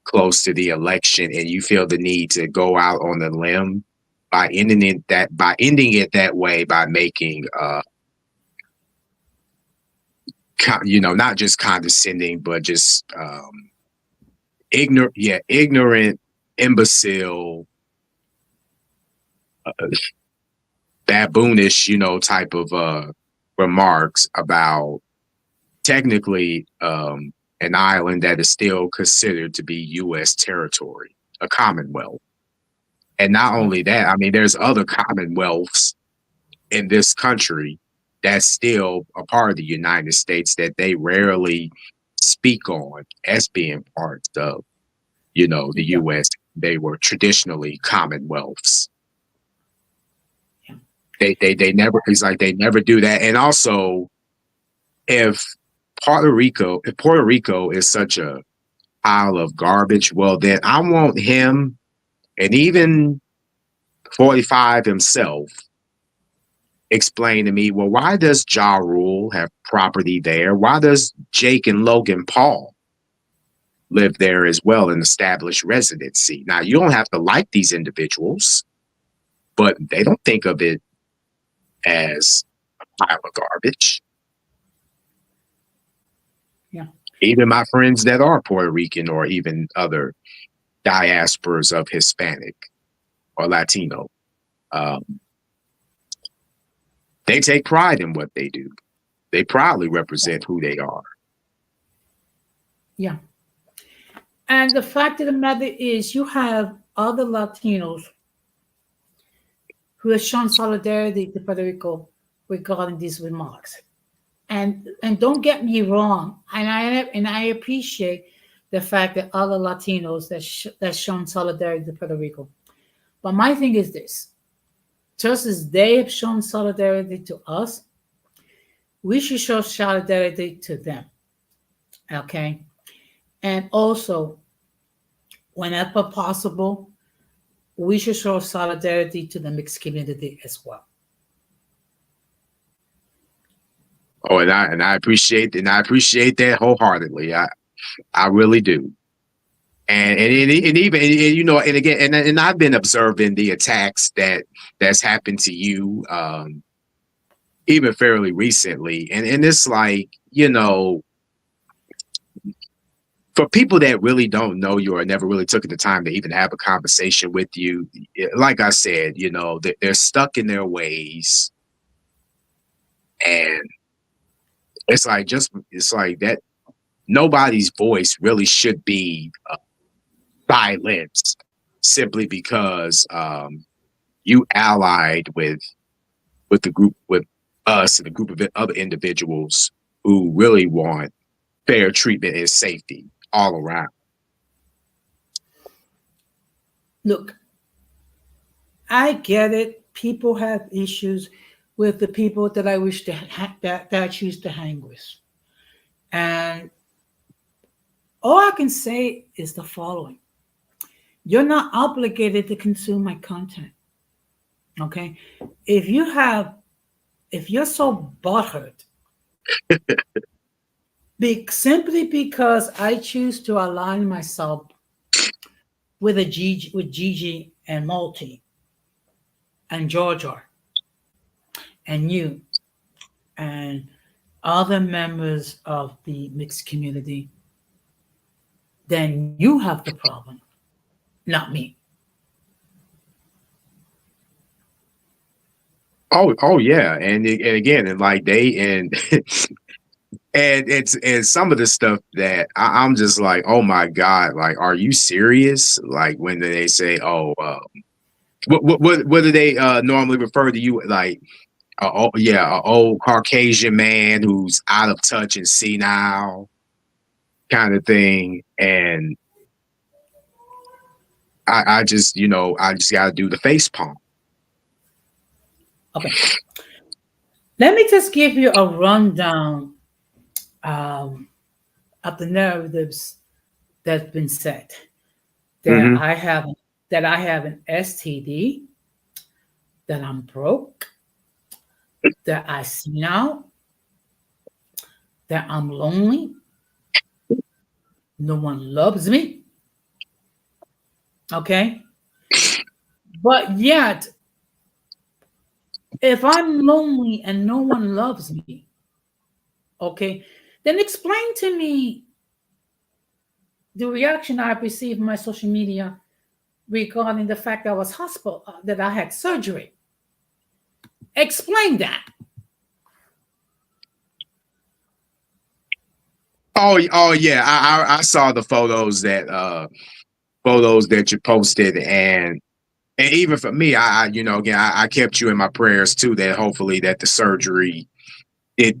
close to the election, and you feel the need to go out on a limb by ending it that way, by making not just condescending, but just ignorant, imbecile, baboonish, type of remarks about technically an island that is still considered to be U.S. territory, a commonwealth. And not only that, I mean, there's other commonwealths in this country that's still a part of the United States that they rarely speak on as being parts of, the U.S. They were traditionally commonwealths. They never, it's like they never do that. And also, if Puerto Rico is such a pile of garbage, well, then I want him, and even 45 himself, explain to me, well, why does Ja Rule have property there? Why does Jake and Logan Paul live there as well and establish residency? Now, you don't have to like these individuals, but they don't think of it as a pile of garbage. Yeah. Even my friends that are Puerto Rican or even other diasporas of Hispanic or Latino, they take pride in what they do. They proudly represent who they are. Yeah. And the fact of the matter is, you have other Latinos who have shown solidarity to Puerto Rico regarding these remarks. And don't get me wrong, and I appreciate the fact that other Latinos that's shown solidarity to Puerto Rico. But my thing is this: just as they have shown solidarity to us, we should show solidarity to them. Okay? And also, whenever possible, we should show solidarity to the mixed community as well. Oh, and I appreciate that wholeheartedly. I really do. And again, and I've been observing the attacks that's happened to you, even fairly recently. And it's like, for people that really don't know you or never really took the time to even have a conversation with you, like I said, they're stuck in their ways. And it's like that nobody's voice really should be silenced simply because you allied with us and a group of other individuals who really want fair treatment and safety all around. Look, I get it. People have issues with the people that I wish to that I choose to hang with, and all I can say is the following: you're not obligated to consume my content. Okay, if you're so butthurt, simply because I choose to align myself with Gigi and Multi and Georgia and you and other members of the mixed community, then you have the problem, not me. Oh yeah, and again, and like and it's some of the stuff that I'm just like, oh my God, like, are you serious? Like when they say, what do they normally refer to you like? An old Caucasian man who's out of touch and senile, kind of thing. And I just got to do the face palm. Okay. Let me just give you a rundown of the narratives that's been said. That I have an STD, that I'm broke, that I see now, that I'm lonely, no one loves me, Okay. But yet, if I'm lonely and no one loves me, okay, then explain to me the reaction I received on my social media regarding the fact that I was hospital, that I had surgery. Explain that. Oh yeah. I saw the photos that you posted, and even for me, you know, again, I kept you in my prayers too, that hopefully that the surgery did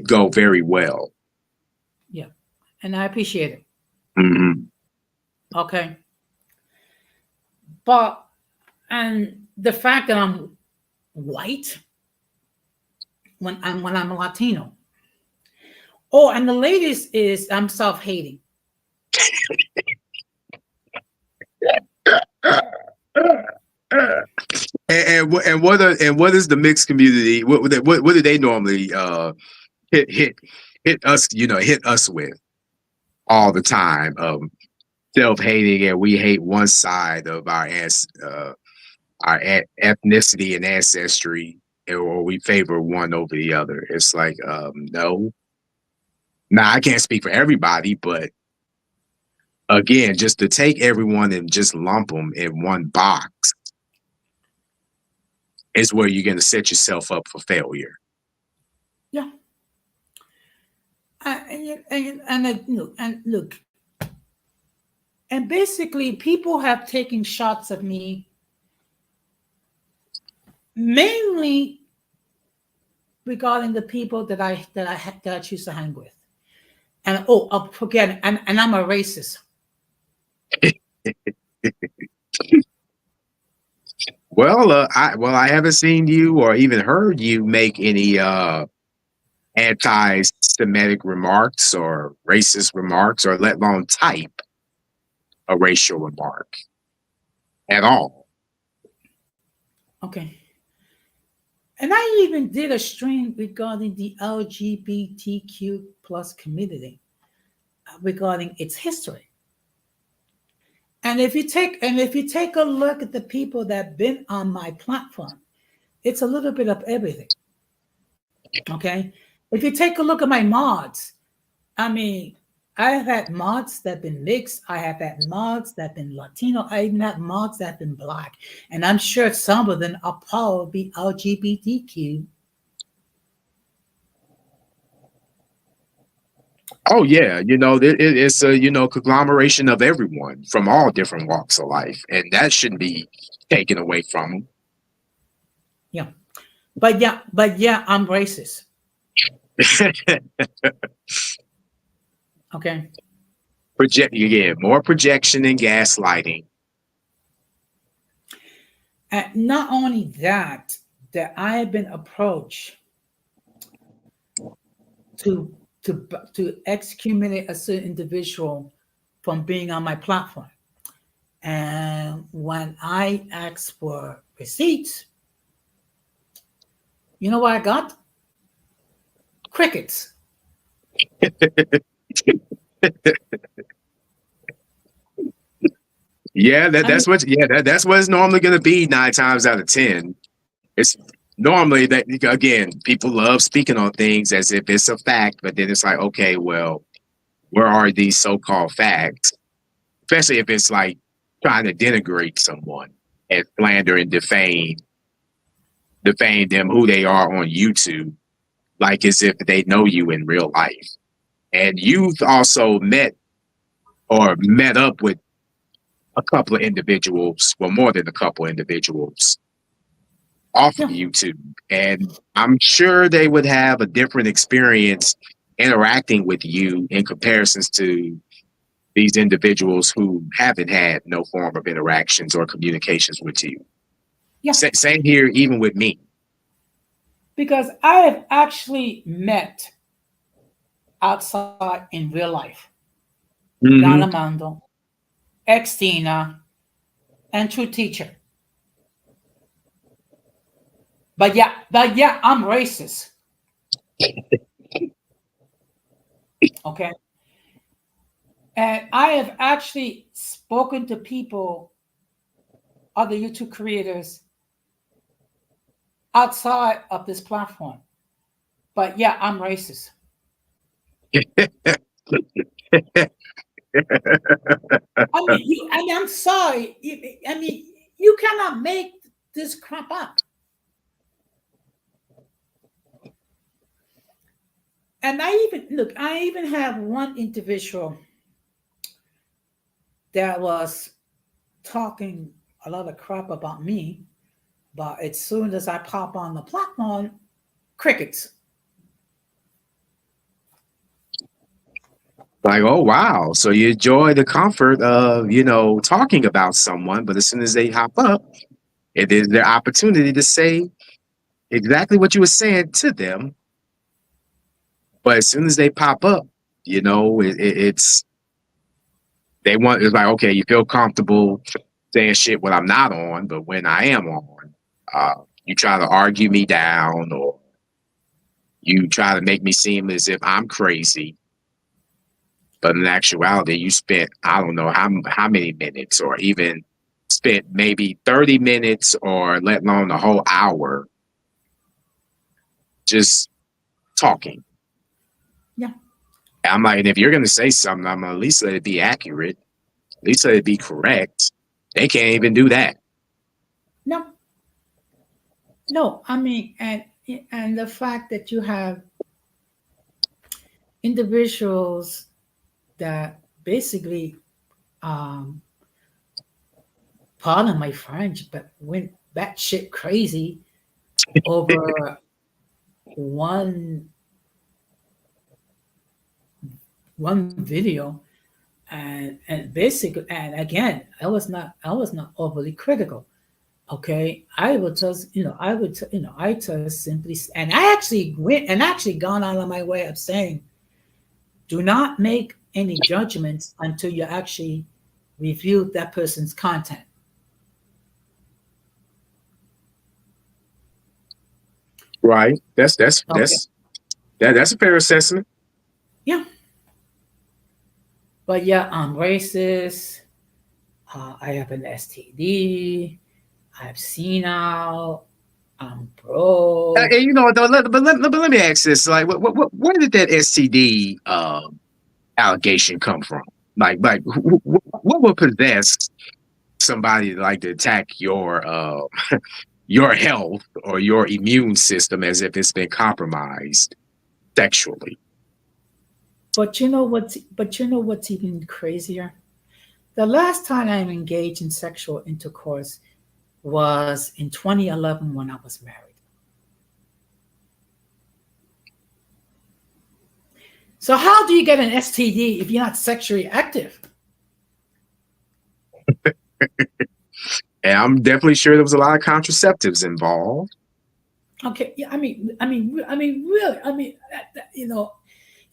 go very well. Yeah. And I appreciate it. Hmm. Okay. But, and the fact that I'm white when I'm Latino. Oh, and the latest is I'm self-hating. And what is the mixed community? What do they normally hit us, hit us with all the time? Self-hating, and we hate one side of ethnicity and ancestry, or we favor one over the other. It's like, no. Now, I can't speak for everybody, but again, just to take everyone and just lump them in one box is where you're going to set yourself up for failure. Yeah. And look, and basically people have taken shots at me mainly regarding the people that I choose to hang with. And I'm forgetting, and I'm a racist. Well, I haven't seen you or even heard you make any anti-Semitic remarks or racist remarks, or let alone type a racial remark at all. Okay. And I even did a stream regarding the LGBTQ plus community, regarding its history. And if you take a look at the people that have been on my platform, it's a little bit of everything. Okay. If you take a look at my mods, I mean, I have had mods that have been mixed. I have had mods that have been Latino. I even had mods that have been Black. And I'm sure some of them are probably LGBTQ. Oh yeah, it's a conglomeration of everyone from all different walks of life, and that shouldn't be taken away from them. Yeah. But yeah, I'm racist. Okay. More projection and gaslighting. And not only that I have been approached to excommunicate a certain individual from being on my platform. And when I asked for receipts, you know what I got? Crickets. Yeah, that's what it's normally going to be 9 times out of 10. It's normally that, again, people love speaking on things as if it's a fact, but then it's like, okay, well, where are these so-called facts? Especially if it's like trying to denigrate someone and slander and defame them, who they are on YouTube, like as if they know you in real life. And you've also met up with a couple of individuals, well, more than a couple of individuals off of YouTube. And I'm sure they would have a different experience interacting with you in comparisons to these individuals who haven't had no form of interactions or communications with you. Yeah. Same here, even with me. Because I have actually met outside in real life. Don Amando, ex-Tina, and True Teacher. But yeah, I'm racist. Okay. And I have actually spoken to people, other YouTube creators outside of this platform. But yeah, I'm racist. I'm sorry. You cannot make this crap up. And I even have one individual that was talking a lot of crap about me, but as soon as I pop on the platform, crickets. Like, oh wow, so you enjoy the comfort of talking about someone, but as soon as they hop up, it is their opportunity to say exactly what you were saying to them. But as soon as they pop up, it's it's like, okay, you feel comfortable saying shit when I'm not on, but when I am on, you try to argue me down, or you try to make me seem as if I'm crazy. But in actuality, you spent, I don't know how many minutes, or even spent maybe 30 minutes, or let alone the whole hour, just talking. Yeah. I'm like, and if you're going to say something, I'm going to at least let it be accurate, at least let it be correct. They can't even do that. No, and the fact that you have individuals that basically, pardon my French, but went batshit crazy over one video, and basically, and again, I was not overly critical. Okay, I would just, I just simply, and I actually went and actually gone out of my way of saying, do not make any judgments until you actually review that person's content. Right. That's a fair assessment. Yeah. But yeah, I'm racist. I have an STD. I'm senile. I'm broke. And let me ask this: like, where did that STD allegation come from? Like, what would possess somebody to like to attack your your health or your immune system as if it's been compromised sexually? But you know what's even crazier? The last time I engaged in sexual intercourse was in 2011 when I was married. So how do you get an STD if you're not sexually active? And I'm definitely sure there was a lot of contraceptives involved. Okay, yeah, really,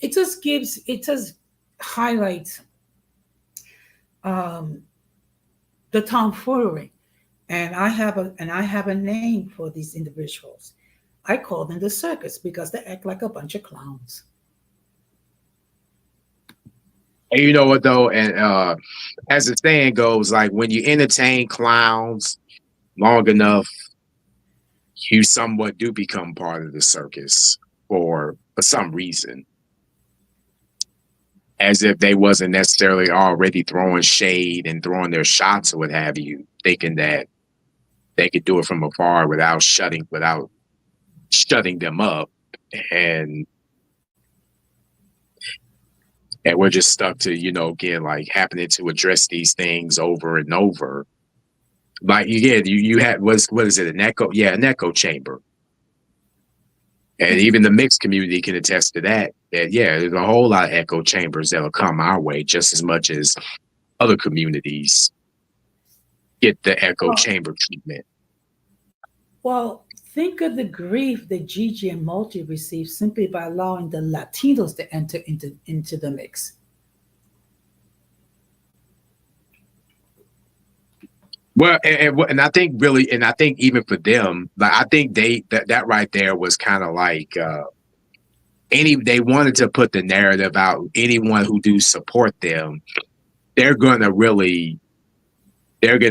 it just highlights the tomfoolery, and I have a name for these individuals. I call them the circus because they act like a bunch of clowns. And you know what though, and as the saying goes, like when you entertain clowns long enough, you somewhat do become part of the circus for some reason. As if they wasn't necessarily already throwing shade and throwing their shots or what have you, thinking that they could do it from afar without shutting them up. And we're just stuck to, again, like happening to address these things over and over. Like, again, you had, what is it, an echo? Yeah, an echo chamber. And even the mixed community can attest to that. That, yeah, there's a whole lot of echo chambers that'll come our way just as much as other communities get the echo chamber treatment. Well, think of the grief that Gigi and Multi received simply by allowing the Latinos to enter into the mix. Well, and I think really, and I think even for them, like I think that right there was kind of like they wanted to put the narrative out. Anyone who do support them, they're going to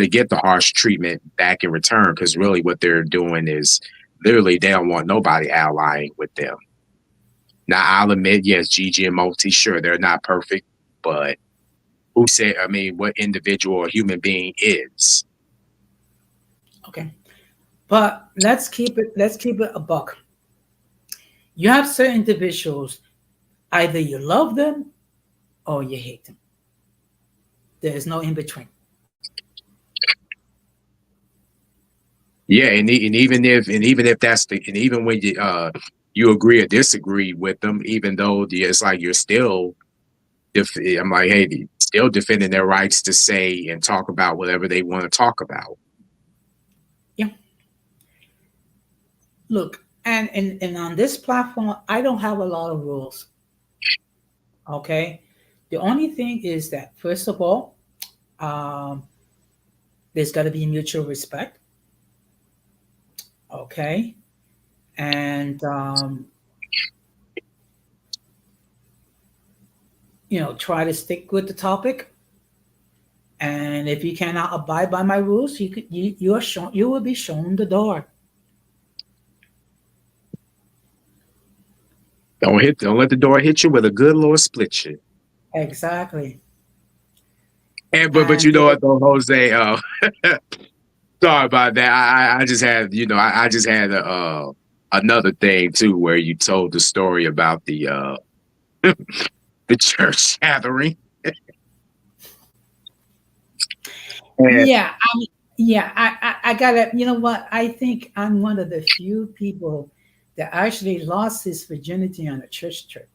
get the harsh treatment back in return, because really what they're doing is literally they don't want nobody allying with them. Now, I'll admit, yes, Gigi and Moti, sure, they're not perfect, but who said, I mean, what individual or human being is? Okay. But let's keep it a buck. You have certain individuals, either you love them or you hate them. There is no in between. Yeah, and even if that's and even when you agree or disagree with them, even though it's like you're still, I'm like, hey, still defending their rights to say and talk about whatever they want to talk about. Yeah. Look, and on this platform, I don't have a lot of rules. Okay. The only thing is that, first of all, there's got to be mutual respect. Okay. And, try to stick with the topic. And if you cannot abide by my rules, you will be shown the door. Don't let the door hit you with a good Lord split you. Exactly. But you know what though, Jose? Sorry about that. I just had I just had another thing too, where you told the story about the the church gathering. Yeah, I gotta. You know what? I think I'm one of the few people that actually lost his virginity on a church trip.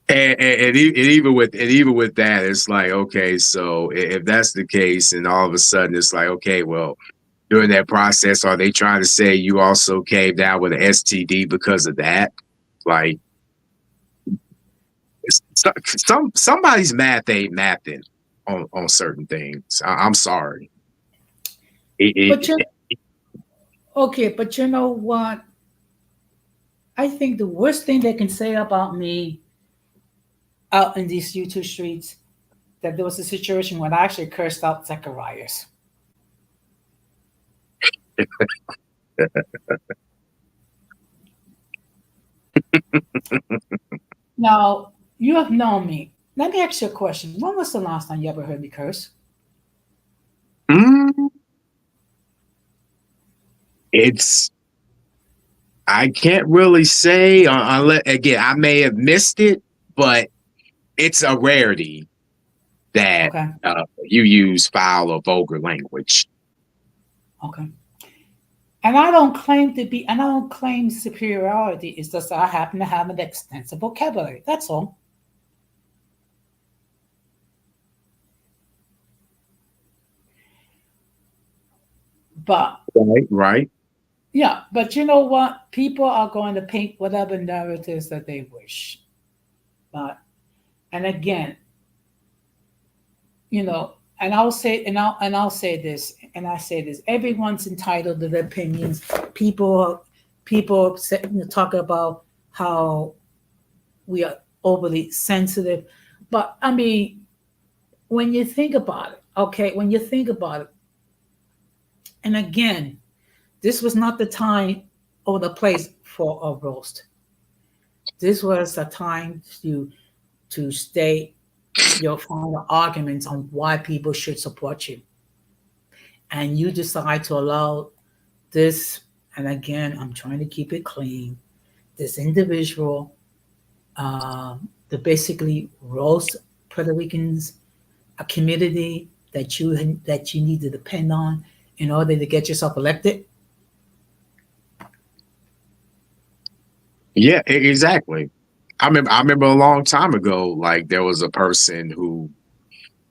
And even with that, it's like, okay, so if that's the case, and all of a sudden it's like, okay, well, during that process, are they trying to say you also came down with an STD because of that? Like, somebody's math ain't mathing on certain things. I'm sorry. But you know what? I think the worst thing they can say about me out in these YouTube streets, that there was a situation when I actually cursed out Zacharias. Now, you have known me. Let me ask you a question. When was the last time you ever heard me curse? I can't really say, unless, again, I may have missed it, but it's a rarity that you use foul or vulgar language. Okay. And I don't claim superiority. It's just that I happen to have an extensive vocabulary. That's all. But right. Yeah, but you know what? People are going to paint whatever narratives that they wish. But and again, and I'll say this, and I say this: everyone's entitled to their opinions. People talk about how we are overly sensitive, but I mean, when you think about it, and again, this was not the time or the place for a roast. This was a time to state your final arguments on why people should support you. And you decide to allow this, and again, I'm trying to keep it clean, this individual to basically roast Puerto Ricans, a community that you need to depend on in order to get yourself elected. Yeah, exactly. I remember a long time ago, like there was a person who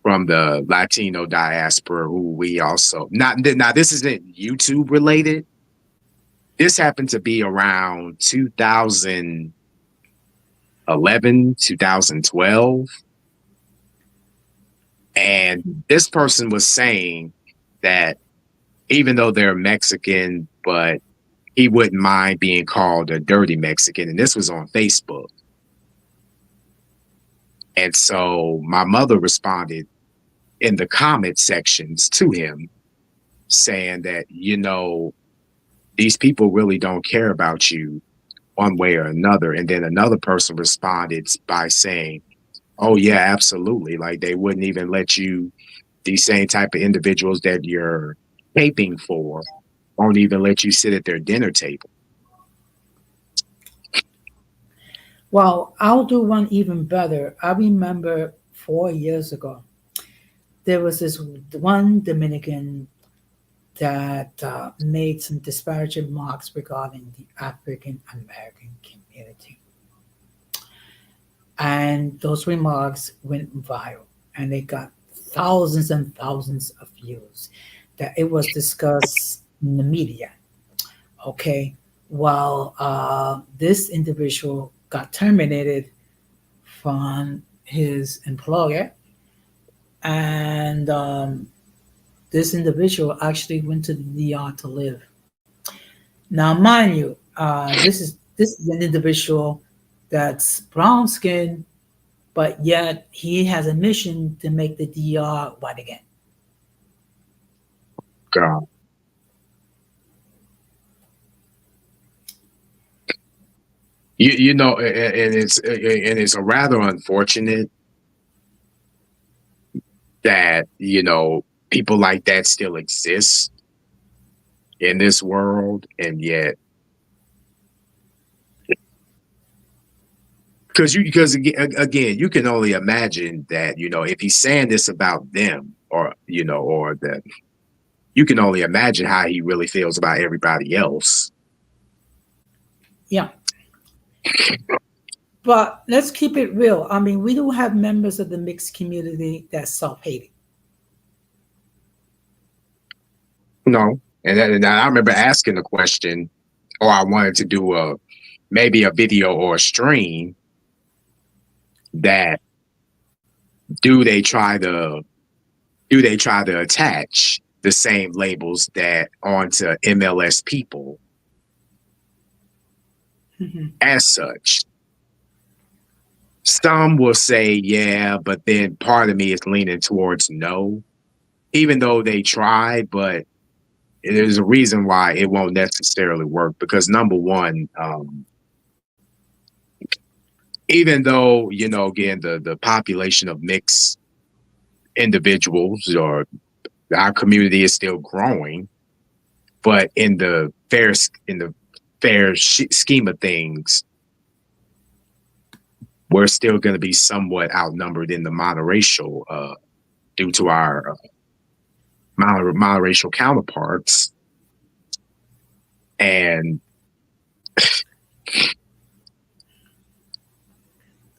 from the Latino diaspora who we also now this isn't YouTube related. This happened to be around 2011, 2012. And this person was saying that even though they're Mexican, but he wouldn't mind being called a dirty Mexican. And this was on Facebook. And so my mother responded in the comment sections to him saying that, you know, these people really don't care about you one way or another. And then another person responded by saying, oh yeah, absolutely. Like they wouldn't even let you, these same type of individuals that you're taping for won't even let you sit at their dinner table. Well, I'll do one even better. I remember 4 years ago, there was this one Dominican that made some disparaging remarks regarding the African American community. And those remarks went viral and they got thousands and thousands of views. That it was discussed in the media. Okay. Well, this individual got terminated from his employer, and this individual actually went to the DR to live. Now, mind you, this is an individual that's brown skinned, but yet he has a mission to make the DR white again. God. You know, and it's a rather unfortunate that, you know, people like that still exist in this world, and yet because again, you can only imagine that, you know, if he's saying this about them, or you know, or that you can only imagine how he really feels about everybody else. Yeah. But let's keep it real. I mean, we do have members of the mixed community that's self-hating. No, and I remember asking the question, or I wanted to do maybe a video or a stream that do they try to attach the same labels that onto MLS people as such. Some will say yeah, but then part of me is leaning towards no, even though they try, but there's a reason why it won't necessarily work, because number one, even though, you know, again, the population of mixed individuals or our community is still growing, but in the fair scheme of things, we're still going to be somewhat outnumbered in the monoracial due to our monoracial counterparts. And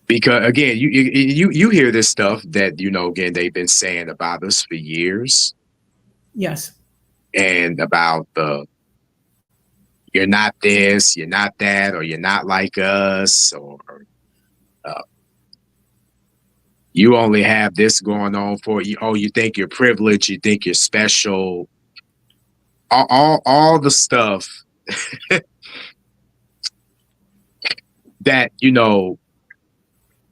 because again, you hear this stuff that, you know, again, they've been saying about us for years. Yes. And about you're not this, you're not that, or you're not like us, or you only have this going on for you. Oh, you think you're privileged, you think you're special. All the stuff that, you know,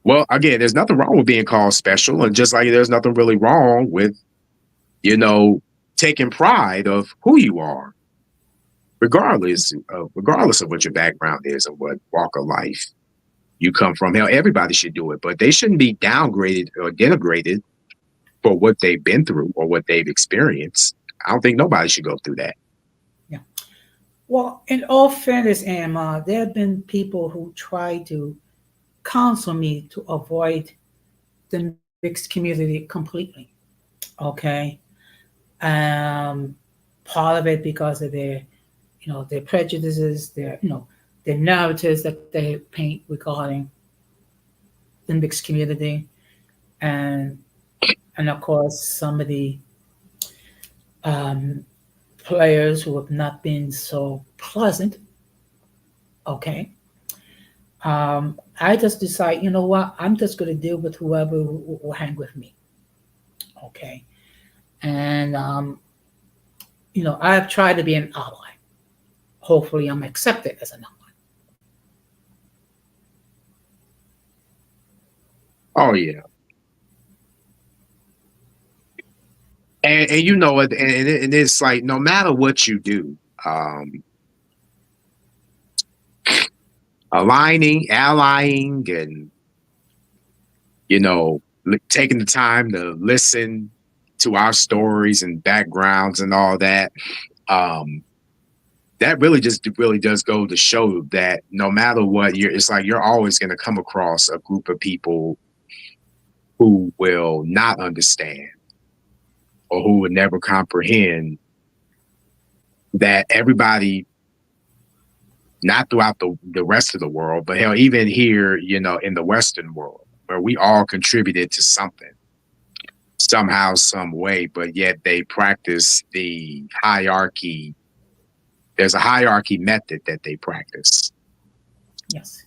well, again, there's nothing wrong with being called special, and just like there's nothing really wrong with, you know, taking pride of who you are, regardless of what your background is and what walk of life you come from. Hell, everybody should do it, but they shouldn't be downgraded or denigrated for what they've been through or what they've experienced. I don't think nobody should go through that. Yeah. Well, in all fairness, Emma, there have been people who try to counsel me to avoid the mixed community completely. Okay. Part of it because of their, you know, their prejudices, their, you know, the narratives that they paint regarding the mixed community, and of course some of the players who have not been so pleasant. Okay, I just decide, you know what, I'm just going to deal with whoever will hang with me. Okay, and you know, I've tried to be an ally. hopefully I'm accepted as a non. Oh yeah. And you know it, and it's like no matter what you do, allying, and you know, taking the time to listen to our stories and backgrounds and all that. That really does go to show that no matter what, it's like you're always going to come across a group of people who will not understand or who would never comprehend that everybody, not throughout the rest of the world, but hell, even here, you know, in the Western world, where we all contributed to something somehow, some way, but yet they practice the hierarchy. There's a hierarchy method that they practice Yes.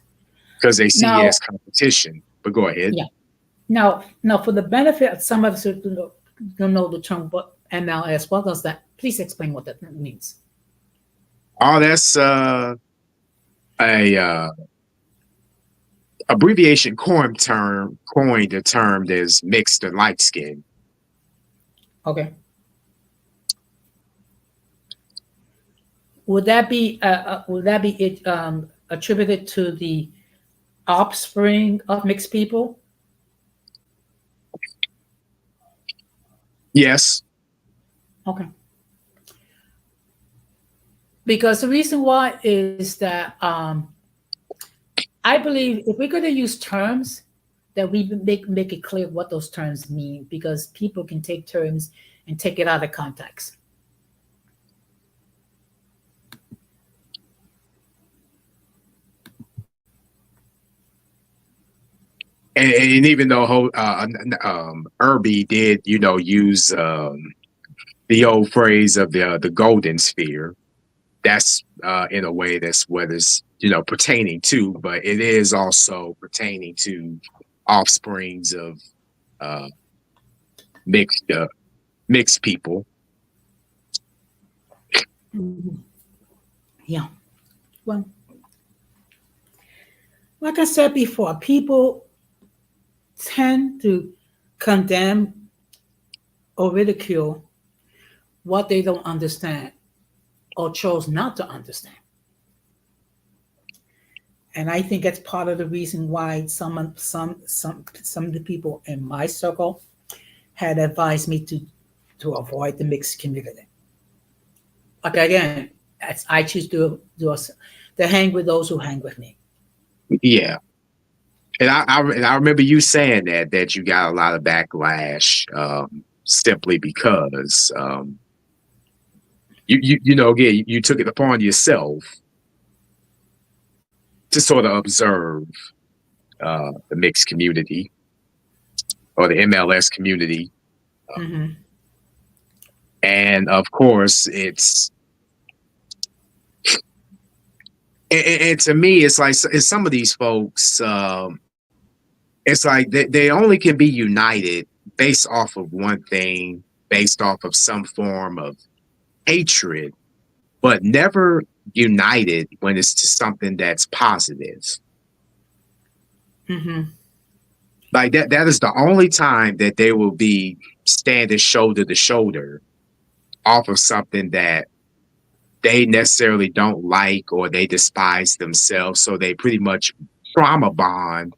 because they see Now, it as competition. But go ahead. yeah. Now, for the benefit of some of us who don't know the term MLS, what does that? Please explain what that means. Oh, that's a abbreviation coined the term as mixed and light skin. Okay. Would that be it attributed to the offspring of mixed people? Yes. Okay. Because the reason why is that I believe if we're going to use terms, that we make it clear what those terms mean, because people can take terms and take it out of context. And even though Irby did, you know, use the old phrase of the golden sphere, that's in a way that's what is, you know, pertaining to, but it is also pertaining to offsprings of mixed people. Mm-hmm. Yeah. Well, like I said before, people tend to condemn or ridicule what they don't understand or chose not to understand. And I think that's part of the reason why some of the people in my circle had advised me to avoid the mixed community. Like again, I choose to hang with those who hang with me. Yeah. And I remember you saying that you got a lot of backlash simply because you know, again, you took it upon yourself to sort of observe the mixed community or the MLS community. Mm-hmm. And of course, and to me, it's like it's some of these folks, it's like they only can be united based off of one thing, based off of some form of hatred, but never united when it's to something that's positive. Mm-hmm. Like that is the only time that they will be standing shoulder to shoulder off of something that they necessarily don't like or they despise themselves. So they pretty much trauma bond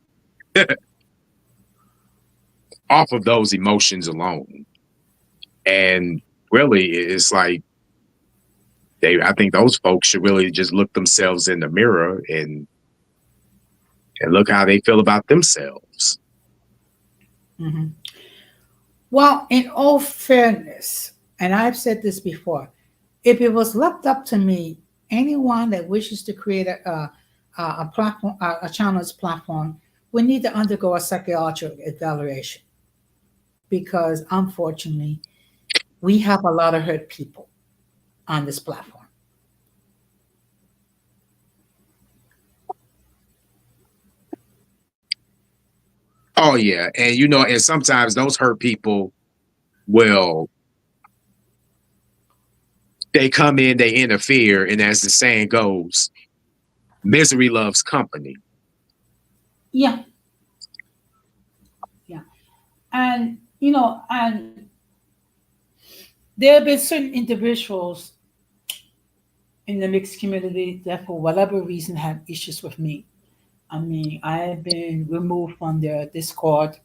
off of those emotions alone. And really, it's like I think those folks should really just look themselves in the mirror and look how they feel about themselves. Mm-hmm. Well, in all fairness, and I've said this before, if it was left up to me, anyone that wishes to create a platform, a channel's platform, we need to undergo a psychological evaluation, because unfortunately, we have a lot of hurt people on this platform. Oh yeah, and you know, and sometimes those hurt people will they come in, they interfere, and as the saying goes, misery loves company. Yeah. Yeah. And, you know, and there have been certain individuals in the mixed community that for whatever reason had issues with me. I mean, I have been removed from their Discord.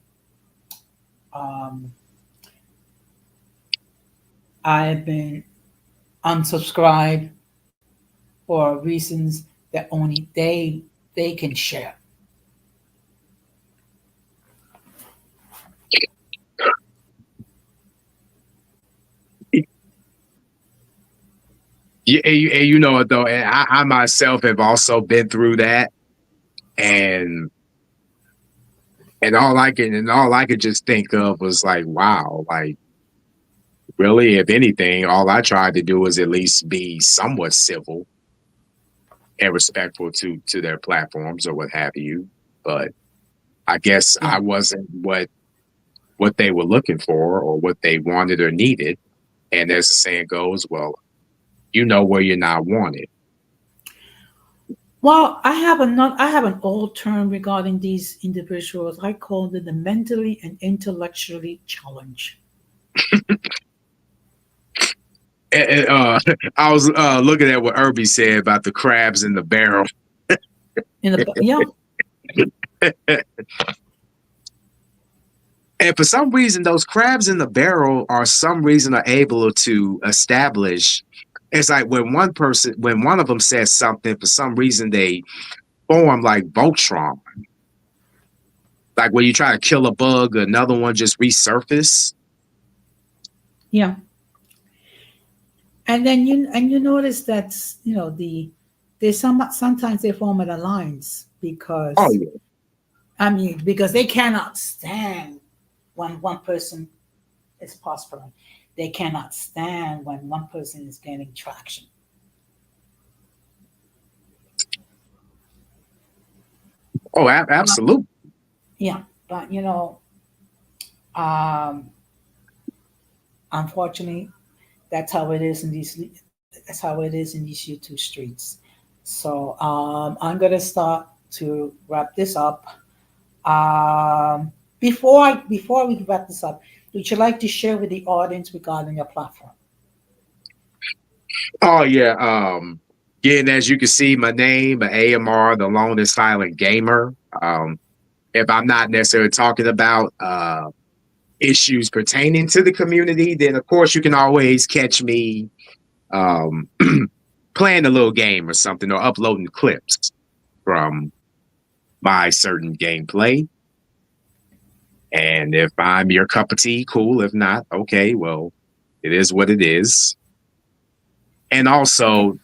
Um, I've been unsubscribed for reasons that only they can share. Yeah, and you know what though, and I myself have also been through that, and all I could just think of was like, wow, like really, if anything, all I tried to do was at least be somewhat civil and respectful to their platforms or what have you. But I guess I wasn't what they were looking for or what they wanted or needed. And as the saying goes, well, you know where you're not wanted. Well, I have an old term regarding these individuals. I call them the mentally and intellectually challenged. I was looking at what Irby said about the crabs in the barrel. Yeah. And for some reason, those crabs in the barrel are able to establish. It's like when one of them says something, for some reason they form like Voltron. Like when you try to kill a bug, another one just resurface. Yeah. And then you notice that sometimes they form an alliance because because they cannot stand when one person is prospering. They cannot stand when one person is gaining traction. Oh, absolutely. Yeah, but unfortunately, that's how it is in these YouTube streets. So I'm gonna start to wrap this up. Before we wrap this up, would you like to share with the audience regarding your platform? Oh yeah. Again, as you can see, my name, AMR, the Lone and Silent Gamer. If I'm not necessarily talking about issues pertaining to the community, then of course you can always catch me playing a little game or something, or uploading clips from my certain gameplay. And if I'm your cup of tea, cool. If not, okay, well, it is what it is. And also,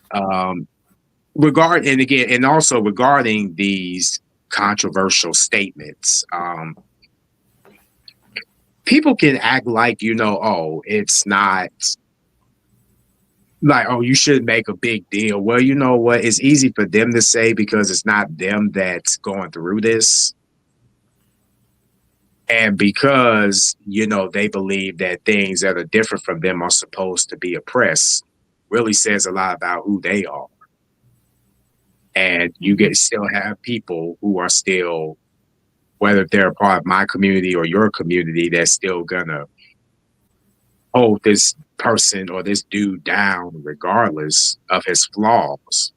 regarding these controversial statements, people can act like, oh, it's not like, oh, you should make a big deal. Well, you know what? It's easy for them to say because it's not them that's going through this. And because, they believe that things that are different from them are supposed to be oppressed, really says a lot about who they are. And you still have people who are still, whether they're a part of my community or your community, that's still gonna hold this person or this dude down regardless of his flaws.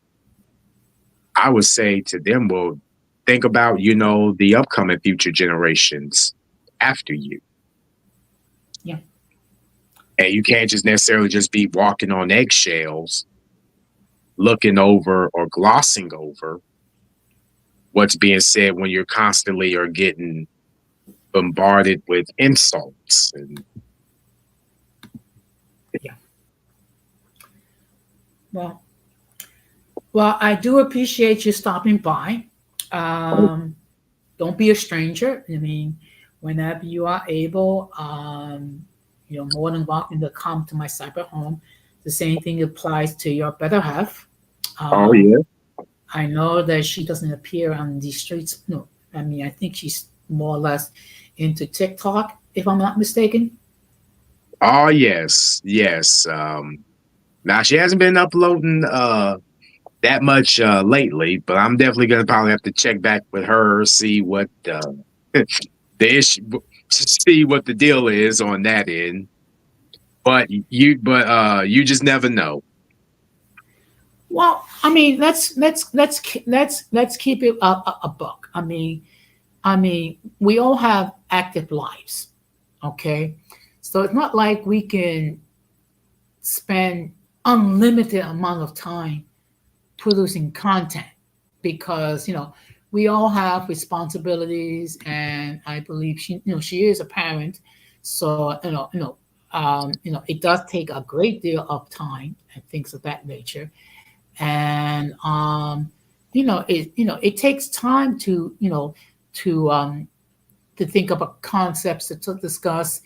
I would say to them, well, think about, the upcoming future generations after you. Yeah. And you can't just necessarily just be walking on eggshells, looking over or glossing over what's being said when you're constantly are getting bombarded with insults. And yeah. Well, I do appreciate you stopping by. Don't be a stranger. I mean, whenever you are able, you're more than welcome to come to my cyber home. The same thing applies to your better half. Oh yeah. I know that she doesn't appear on these streets. No, I mean, I think she's more or less into TikTok, if I'm not mistaken. Oh yes, yes. Now she hasn't been uploading that much lately, but I'm definitely gonna probably have to check back with her, see what the issue, see what the deal is on that end. But you just never know. Well, I mean, let's keep it a buck. I mean, we all have active lives, okay? So it's not like we can spend unlimited amount of time producing content because we all have responsibilities, and I believe she is a parent, so it does take a great deal of time and things of that nature, and it takes time to think about concepts to discuss,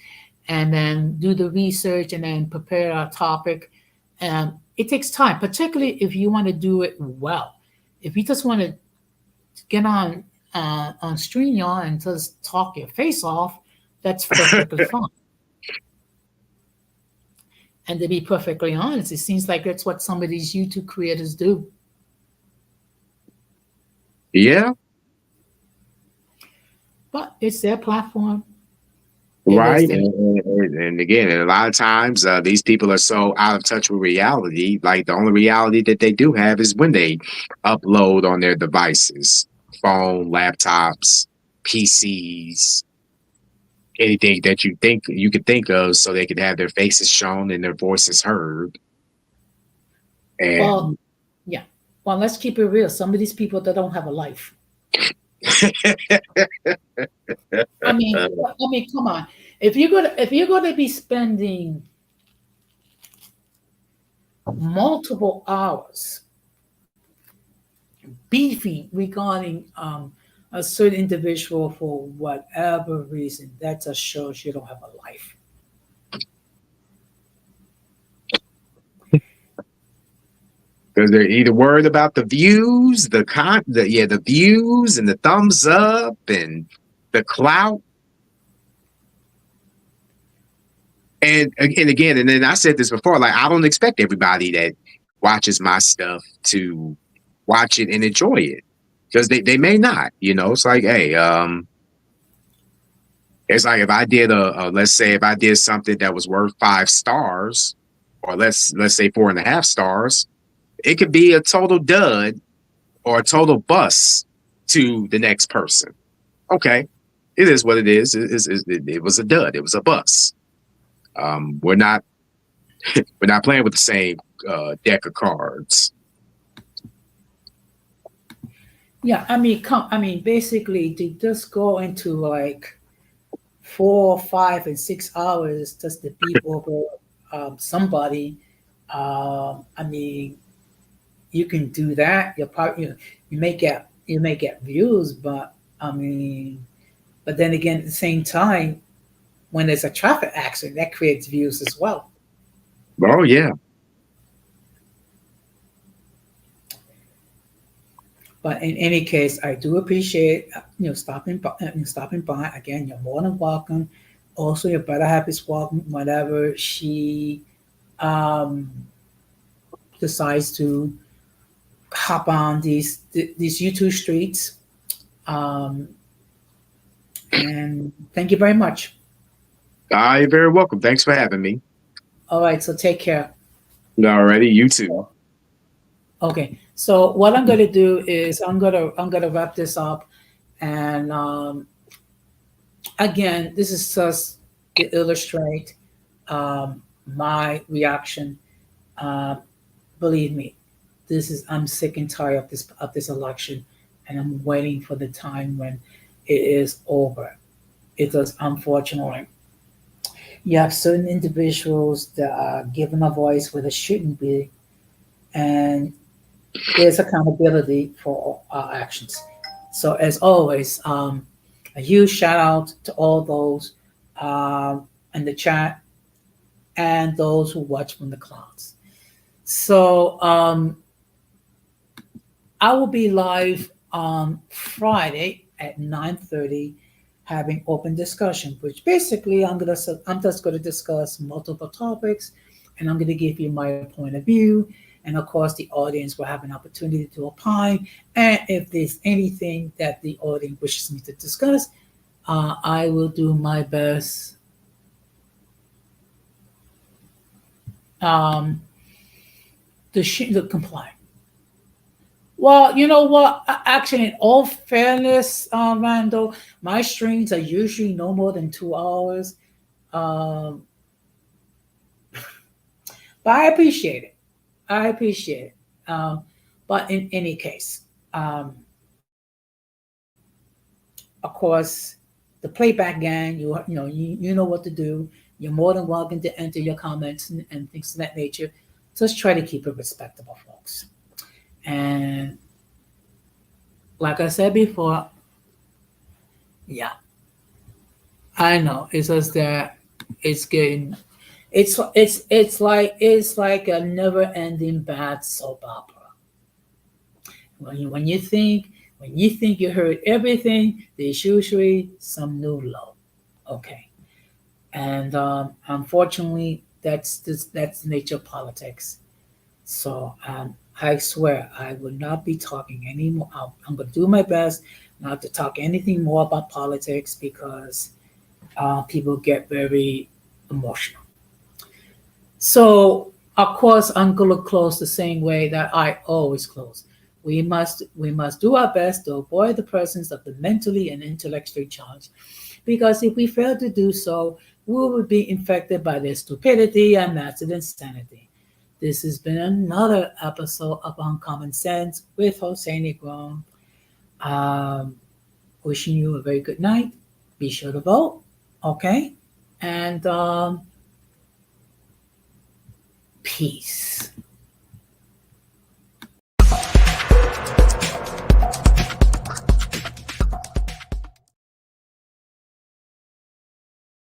and then do the research, and then prepare a topic. And it takes time, particularly if you want to do it well. If you just want to get on StreamYard and just talk your face off, that's perfectly fine. And to be perfectly honest, it seems like that's what some of these YouTube creators do. Yeah. But it's their platform. Right. And again, a lot of times these people are so out of touch with reality. Like the only reality that they do have is when they upload on their devices, phone, laptops, PCs, anything that you could think of, so they could have their faces shown and their voices heard. And Well, yeah. Well, let's keep it real. Some of these people that don't have a life. I mean, come on. If you're gonna be spending multiple hours beefing regarding a certain individual for whatever reason, that just shows you don't have a life. because they're either worried about the views, the views and the thumbs up and the clout. And again, and then I said this before, like I don't expect everybody that watches my stuff to watch it and enjoy it, because they may not, It's like, hey, it's like if I did let's say if I did something that was worth 5 stars, or let's say 4.5 stars, it could be a total dud or a total bust to the next person. Okay, it is what it is. It was a dud. It was a bust. We're not playing with the same deck of cards. Yeah, I mean, basically, to just go into like 4, 5, and 6 hours just to beat over somebody. I mean, you can do that. You'll probably you may get views, but I mean, but then again, at the same time, when there's a traffic accident, that creates views as well. Oh yeah. But in any case, I do appreciate stopping by. Again, you're more than welcome. Also, your better half is welcome whenever she decides to hop on these YouTube streets. And thank you very much. You're very welcome. Thanks for having me. All right, so take care. Alrighty, you too. Okay, so what I'm going to do is I'm gonna wrap this up, and again, this is just to illustrate my reaction. Believe me, I'm sick and tired of this election, and I'm waiting for the time when it is over. It is unfortunately. You have certain individuals that are given a voice where there shouldn't be, and there's accountability for our actions. So as always, a huge shout out to all those in the chat and those who watch from the clouds. So I will be live on Friday at 9:30 having open discussion, which basically I'm just going to discuss multiple topics and I'm going to give you my point of view. And of course, the audience will have an opportunity to opine. And if there's anything that the audience wishes me to discuss, I will do my best to comply. Well, you know what? Actually, in all fairness, Randall, my streams are usually no more than 2 hours. Um, but I appreciate it. I appreciate it. But in any case, of course, the playback gang, you know what to do. You're more than welcome to enter your comments and things of that nature. Just try to keep it respectable, folks. And like I said before, yeah, I know. It's just that it's getting it's like a never-ending bad soap opera. When you think you heard everything, there's usually some new low. Okay, and unfortunately, that's the nature of politics. So I swear I will not be talking anymore. I'm going to do my best not to talk anything more about politics because people get very emotional. So of course I'm going to close the same way that I always close. We must do our best to avoid the presence of the mentally and intellectually challenged, because if we fail to do so, we will be infected by their stupidity and massive insanity. This has been another episode of Uncommon Sense with Jose Negron. Wishing you a very good night. Be sure to vote, okay? And peace.